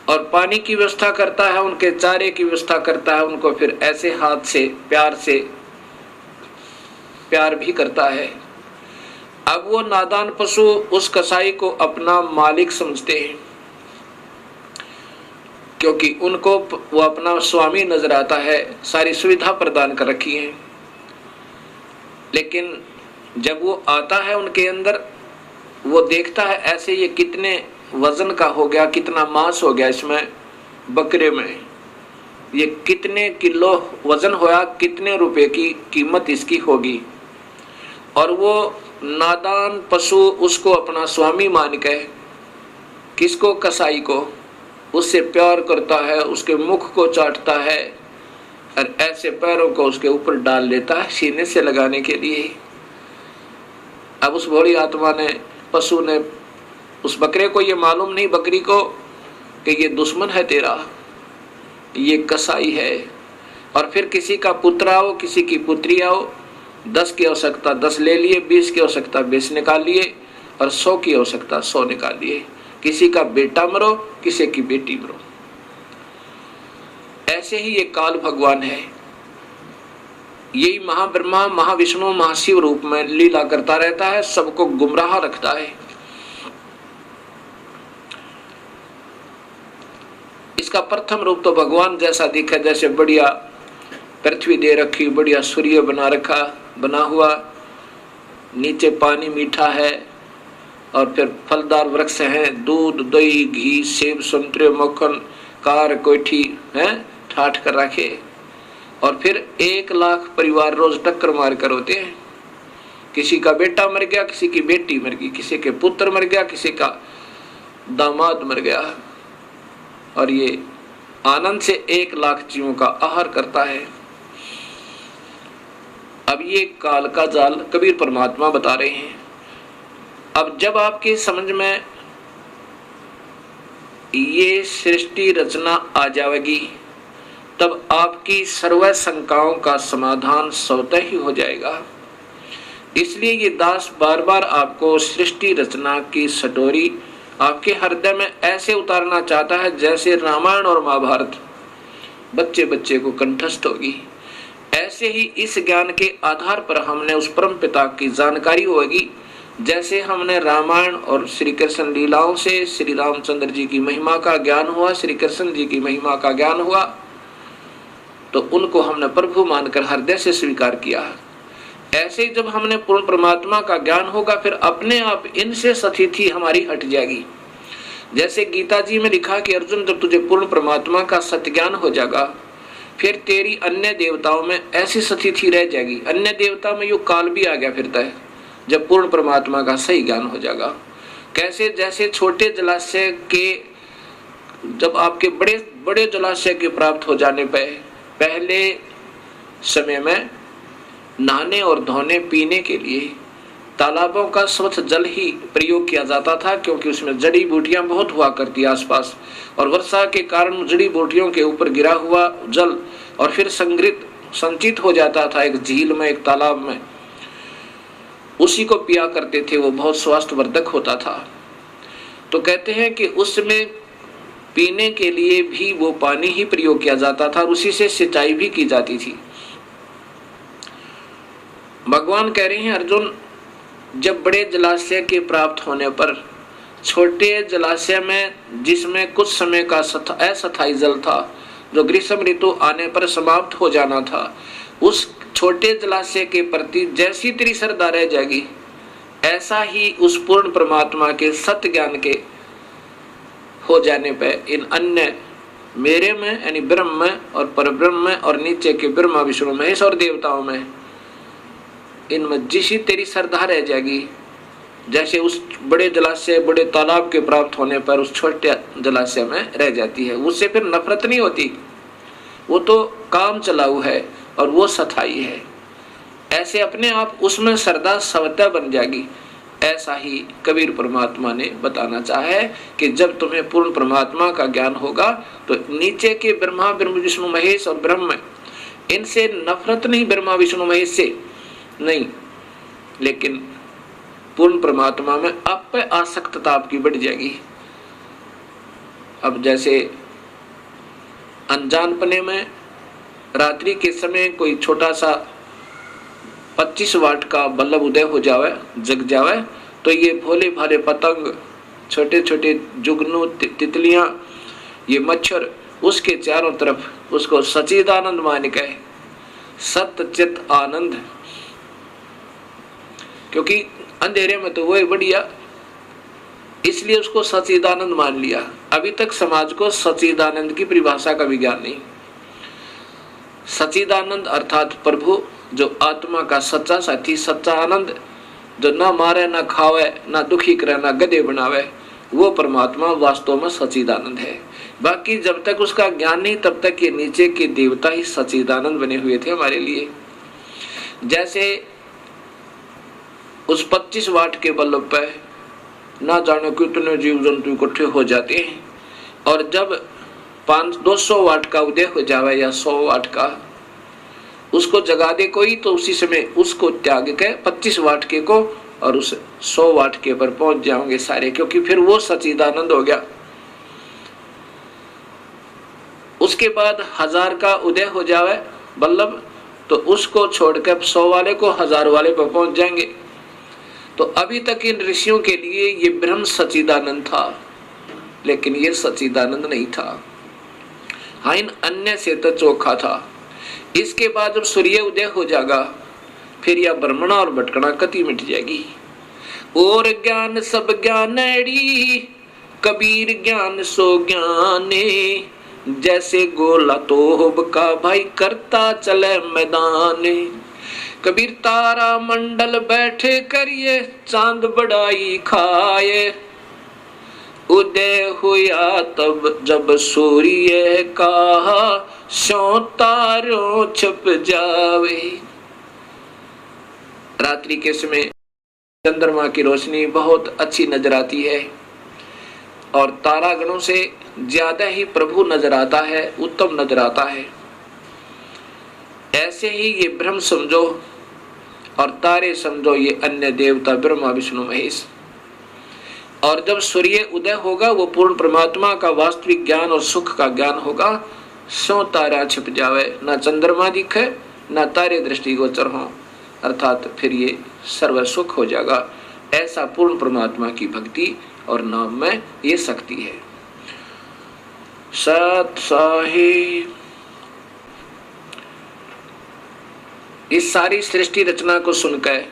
और पानी की व्यवस्था करता है, उनके चारे की व्यवस्था करता है, उनको फिर ऐसे हाथ से प्यार भी करता है। अब वो नादान पशु उस कसाई को अपना मालिक समझते हैं, क्योंकि उनको वो अपना स्वामी नजर आता है, सारी सुविधा प्रदान कर रखी है। लेकिन जब वो आता है उनके अंदर, वो देखता है ऐसे ये कितने वजन का हो गया, कितना मांस हो गया इसमें, बकरे में ये कितने किलो वजन होया, कितने रुपए की कीमत इसकी होगी। और वो नादान पशु उसको अपना स्वामी मान के, किसको, कसाई को, उससे प्यार करता है, उसके मुख को चाटता है और ऐसे पैरों को उसके ऊपर डाल लेता है सीने से लगाने के लिए। अब उस भोली आत्मा ने, पशु ने, उस बकरे को ये मालूम नहीं, बकरी को, कि ये दुश्मन है तेरा, ये कसाई है। और फिर किसी का पुत्र आओ, किसी की पुत्री आओ, 10 की आवश्यकता 10 ले लिए, 20 की आवश्यकता 20 निकाल लिए, और 100 की आवश्यकता 100 निकाल लिए। किसी का बेटा मरो, किसी की बेटी मरो। ऐसे ही ये काल भगवान है, यही महाब्रह्मा, महाविष्णु, महाशिव रूप में लीला करता रहता है, सबको गुमराह रखता है। इसका प्रथम रूप तो भगवान जैसा दिखा, जैसे बढ़िया पृथ्वी दे रखी, बढ़िया सूर्य बना हुआ, नीचे पानी मीठा है, और फिर फलदार वृक्ष हैं, दूध, दही, घी, सेब, संतरे, मक्खन, कार, कोठी हैं ठाठ कर रखे। और फिर 1 लाख परिवार रोज टक्कर मार कर होते हैं। किसी का बेटा मर गया, किसी की बेटी मर गई, किसी के पुत्र मर गया, किसी का दामाद मर गया, और ये आनंद से 1 लाख जीवों का आहार करता है। अब ये काल का जाल कबीर परमात्मा बता रहे हैं। अब जब आपकी समझ में ये सृष्टि रचना आ जाएगी, तब आपकी सर्व शंकाओं का समाधान स्वतः ही हो जाएगा। इसलिए ये दास बार बार आपको सृष्टि रचना की सटोरी आपके हृदय में ऐसे उतारना चाहता है जैसे रामायण और महाभारत बच्चे बच्चे को कंठस्थ होगी। ऐसे ही इस ज्ञान के आधार पर हमने उस परम पिता की जानकारी होगी, जैसे हमने रामायण और श्री कृष्ण लीलाओं से श्री रामचंद्र जी की महिमा का ज्ञान हुआ, श्री कृष्ण जी की महिमा का ज्ञान हुआ, तो उनको हमने प्रभु मानकर हृदय से स्वीकार किया। ऐसे ही जब हमने पूर्ण परमात्मा का ज्ञान होगा, फिर अपने आप इनसे स्थिति हमारी हट जाएगी। जैसे गीता जी में लिखा कि अर्जुन, जब तुझे पूर्ण परमात्मा का सत्य ज्ञान हो जाएगा, फिर तेरी अन्य देवताओं में ऐसी स्थिति रह जाएगी। अन्य देवता में यो काल भी आ गया फिरता है जब पूर्ण परमात्मा का सही ज्ञान हो जाएगा। कैसे? जैसे छोटे जलाशय के, जब आपके बड़े बड़े जलाशय के प्राप्त हो जाने पर पहले समय में नहाने और धोने पीने के लिए तालाबों का स्वच्छ जल ही प्रयोग किया जाता था, क्योंकि उसमें जड़ी बूटियां बहुत हुआ करती आसपास, और वर्षा के कारण जड़ी बूटियों के ऊपर गिरा हुआ जल और फिर संचित हो जाता था एक झील में, एक तालाब में, उसी को पिया करते थे। वो बहुत स्वास्थ्यवर्धक होता था। तो कहते हैं कि उसमें पीने के लिए भी वो पानी ही प्रयोग किया जाता था और उसी से सिंचाई भी की जाती थी। भगवान कह रहे हैं, अर्जुन, जब बड़े जलाशय के प्राप्त होने पर छोटे जलाशय में, जिसमें कुछ समय का अस्थायी जल था, जो ग्रीष्म ऋतु आने पर समाप्त हो जाना था, उस छोटे जलाशय के प्रति जैसी तेरी श्रद्धा रह जाएगी, ऐसा ही उस पूर्ण परमात्मा के सत्य ज्ञान के हो जाने पर इन अन्य मेरे में यानी ब्रह्म में और परब्रह्म में और नीचे के ब्रह्मा विष्णु महेश और देवताओं में, इनमें जिसी तेरी श्रद्धा रह जाएगी, जैसे उस बड़े जलाशय बड़े तालाब के प्राप्त होने पर उस छोटे जलाशय में रह जाती है। उससे फिर नफरत नहीं होती, वो तो काम चलाऊ है और वो सथाई है। ऐसे अपने आप उसमें श्रद्धा स्वतः बन जाएगी। ऐसा ही कबीर परमात्मा ने बताना चाहा है कि जब तुम्हें पूर्ण परमात्मा का ज्ञान होगा तो नीचे के ब्रह्मा विष्णु महेश और ब्रह्म, इनसे नफरत नहीं, ब्रह्मा विष्णु महेश से नहीं, लेकिन पूर्ण परमात्मा में आप पे आसक्तता आपकी बढ़ जाएगी। अब जैसे अनजानपने में रात्रि के समय कोई छोटा सा 25 वाट का बल्ब उदय हो जावे, जग जावे, तो ये भोले भाले पतंग, छोटे छोटे जुगनू, तितलियां, ये मच्छर उसके चारों तरफ उसको सच्चिदानंद मान के, सत्य चित आनंद, क्योंकि अंधेरे में तो वही बढ़िया, इसलिए उसको सच्चिदानंद मान लिया। अभी तक समाज को सच्चिदानंद की परिभाषा का भी ज्ञान नहीं। सच्चिदानंद अर्थात प्रभु, जो आत्मा का सच्चा साथी, सच्चा आनंद, जो ना मारे ना खावे ना दुखी करे ना गधे बनावे, वो परमात्मा वास्तव में सच्चिदानंद है। बाकी जब तक उसका ज्ञान नहीं तब तक ये नीचे के देवता ही सच्चिदानंद बने हुए थे हमारे लिए। जैसे उस 25 वाट के बल्ब पे ना जाने कितने जीव जंतु इकट्ठे हो जाते हैं, और जब 200 वाट का उदय हो जावे या 100 वाट का, उसको जगा दे कोई, तो उसी समय उसको त्याग के 25 वाट के को और उस 100 वाट के पर पहुंच जाओगे सारे, क्योंकि फिर वो सच्चिदानंद हो गया। उसके बाद 1000 का उदय हो जावे बल्लभ, तो उसको छोड़कर 100 वाले को 1000 वाले पर पहुंच जाएंगे। तो अभी तक इन ऋषियों के लिए ये ब्रह्म सच्चिदानंद था, लेकिन ये सच्चिदानंद नहीं था। हाँ, इन अन्य से तो चोखा था। इसके बाद जब सूर्य उदय हो जाएगा, फिर यह ब्रह्मणा और भटकना कति मिट जाएगी। और ज्ञान सब ज्ञानड़ी, कबीर ज्ञान सो ज्ञाने, जैसे गोला तोब का भाई करता चले मैदाने। कबीर तारा मंडल बैठे करिए, चांद बड़ाई खाए, उदय हुआ तब जब सूर्य का सो तारों छप जावे। रात्रि के समय चंद्रमा की रोशनी बहुत अच्छी नजर आती है और तारागणों से ज्यादा ही प्रभु नजर आता है, उत्तम नजर आता है। ऐसे ही ये ब्रह्म समझो और तारे समझो ये अन्य देवता ब्रह्मा विष्णु महेश। और जब सूर्य उदय होगा वो पूर्ण परमात्मा का वास्तविक ज्ञान और सुख का ज्ञान होगा। सो तारा छिप जावे, ना चंद्रमा दिखे ना तारे दृष्टिगोचर हो, अर्थात फिर ये सर्व सुख हो जाएगा। ऐसा पूर्ण परमात्मा की भक्ति और नाम में ये शक्ति है। सत साहिब इस सारी सृष्टि रचना को सुनकर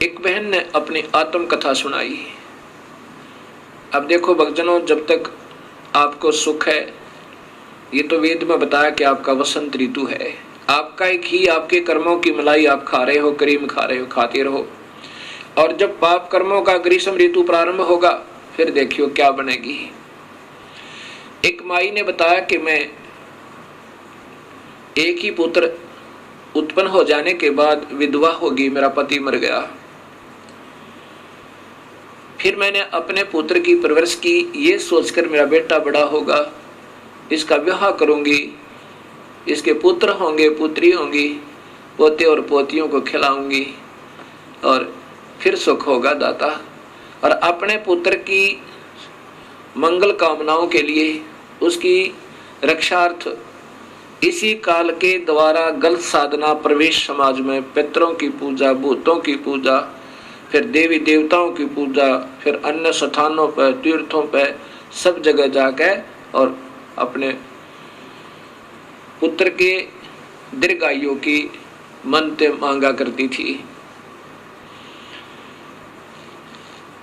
एक बहन ने अपनी आत्म कथा सुनाई। अब देखो भक्तजनों, जब तक आपको सुख है, ये तो वेद में बताया कि आपका वसंत ऋतु है, आपका एक ही आपके कर्मों की मलाई आप खा रहे हो, करीम खा रहे हो, खाते रहो। और जब पाप कर्मों का ग्रीष्म ऋतु प्रारंभ होगा फिर देखियो क्या बनेगी। एक माई ने बताया कि मैं एक ही पुत्र उत्पन्न हो जाने के बाद विधवा होगी, मेरा पति मर गया। फिर मैंने अपने पुत्र की परवरिश की, ये सोचकर मेरा बेटा बड़ा होगा, इसका विवाह करूंगी, इसके पुत्र होंगे, पुत्री होंगी, पोते और पोतियों को खिलाऊंगी और फिर सुख होगा दाता। और अपने पुत्र की मंगल कामनाओं के लिए, उसकी रक्षार्थ इसी काल के द्वारा गलत साधना, प्रवेश समाज में पितरों की पूजा, भूतों की पूजा, फिर देवी देवताओं की पूजा, फिर अन्य स्थानों पर, तीर्थों पर, सब जगह जाकर और अपने पुत्र के दीर्घायु की मन्नतें मांगा करती थी।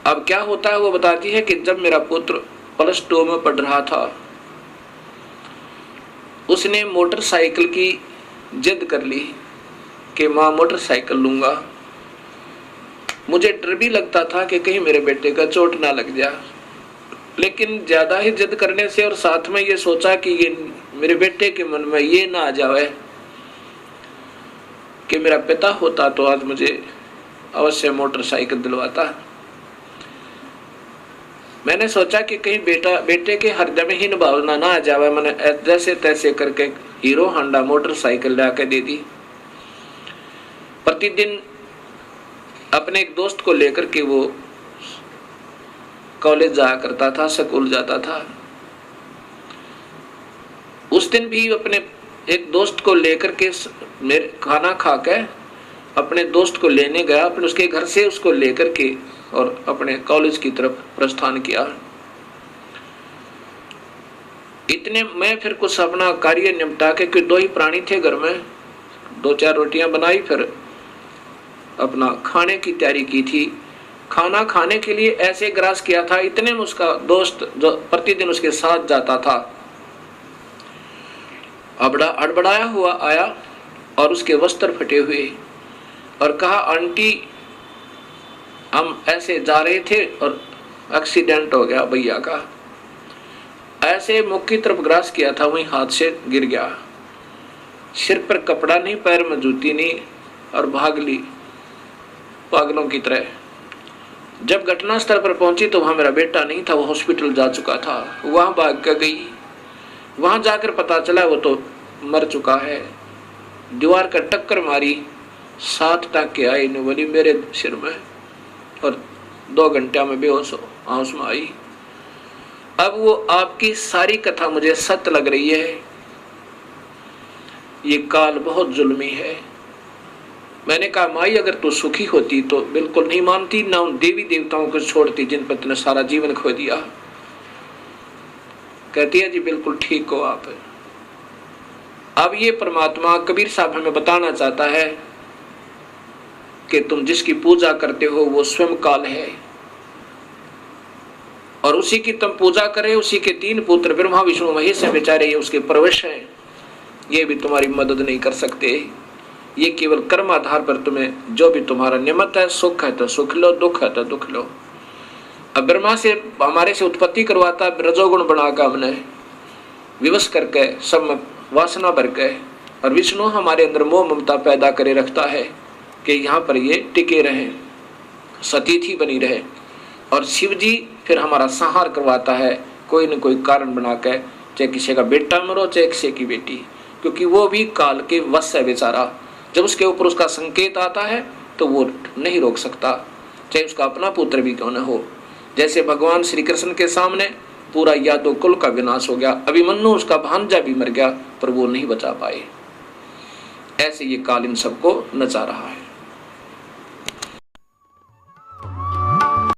अब क्या होता है वो बताती है कि जब मेरा पुत्र +2 में पढ़ रहा था, उसने मोटरसाइकिल की जिद कर ली कि माँ मोटरसाइकिल लूंगा। मुझे डर भी लगता था कि कहीं मेरे बेटे का चोट ना लग जाए, लेकिन ज्यादा ही जिद करने से और साथ में ये सोचा कि ये मेरे बेटे के मन में ये ना आ जाए कि मेरा पिता होता तो आज मुझे अवश्य मोटरसाइकिल दिलवाता। मैंने सोचा कि कहीं बेटे के हृदय में हीन भावना ना आ जाए, मैंने जैसे तैसे करके हीरो होंडा मोटरसाइकिल ला के दे दी। प्रतिदिन अपने एक दोस्त को लेकर के वो कॉलेज जाया करता था, स्कूल जाता था। उस दिन भी अपने एक दोस्त को लेकर के मेरे खाना खा के अपने दोस्त को लेने गया, अपने उसके घर से उसको लेकर के और अपने कॉलेज की तरफ प्रस्थान किया। इतने में फिर कुछ अपना कार्य निपटा के, कि 2 ही प्राणी थे घर में, 2-4 रोटियां बनाई, फिर अपना खाने की तैयारी की थी। खाना खाने के लिए ऐसे ग्रास किया था, इतने में उसका दोस्त जो प्रतिदिन उसके साथ जाता था अड़बड़ाया हुआ आया और उसके वस्त्र फटे हुए और कहा, आंटी हम ऐसे जा रहे थे और एक्सीडेंट हो गया भैया का। ऐसे मुख की तरफ ग्रास किया था, वहीं हाथ से गिर गया, सिर पर कपड़ा नहीं, पैर में जूती नहीं, और भाग ली पागलों की तरह। जब घटना स्थल पर पहुंची तो वहां मेरा बेटा नहीं था, वो हॉस्पिटल जा चुका था। वहां भाग कर गई, वहां जाकर पता चला वो तो मर चुका है। दीवार का टक्कर मारी, 7 टाँके आए बोली मेरे सिर में और 2 घंटे में बेहोश आंस में आई। अब वो आपकी सारी कथा मुझे सत्य लग रही है। ये काल बहुत जुल्मी है। मैंने कहा, माई अगर तू सुखी होती तो बिल्कुल नहीं मानती, ना उन देवी देवताओं को छोड़ती जिन पर तूने सारा जीवन खो दिया। कहती है, जी बिल्कुल ठीक हो आप। अब ये परमात्मा कबीर साहब हमें बताना चाहता है कि तुम जिसकी पूजा करते हो वो स्वयं काल है, और उसी की तुम पूजा करे। उसी के 3 पुत्र ब्रह्मा विष्णु महेश है, बेचारे ये उसके प्रवेश हैं, ये भी तुम्हारी मदद नहीं कर सकते। ये केवल कर्म आधार पर तुम्हें जो भी तुम्हारा नियमित है, सुख है तो सुख लो, दुख है तो दुख लो। अब ब्रह्मा से हमारे से उत्पत्ति करवाता, रजोगुण बनाकर हमने विवश करके सब में वासना भर के, और विष्णु हमारे अंदर मोह ममता पैदा करे रखता है कि यहाँ पर ये टिके रहे, सतीथी बनी रहे। और शिव जी फिर हमारा संहार करवाता है कोई न कोई कारण बना के, चाहे किसी का बेटा मरो चाहे किसी की बेटी। क्योंकि वो भी काल के वश है बेचारा। जब उसके ऊपर उसका संकेत आता है तो वो नहीं रोक सकता, चाहे उसका अपना पुत्र भी क्यों न हो। जैसे भगवान श्री कृष्ण के सामने पूरा यादव कुल का विनाश हो गया, अभिमन्यु उसका भांजा भी मर गया पर वो नहीं बचा पाए। ऐसे ये काल इन सबको नचा रहा है।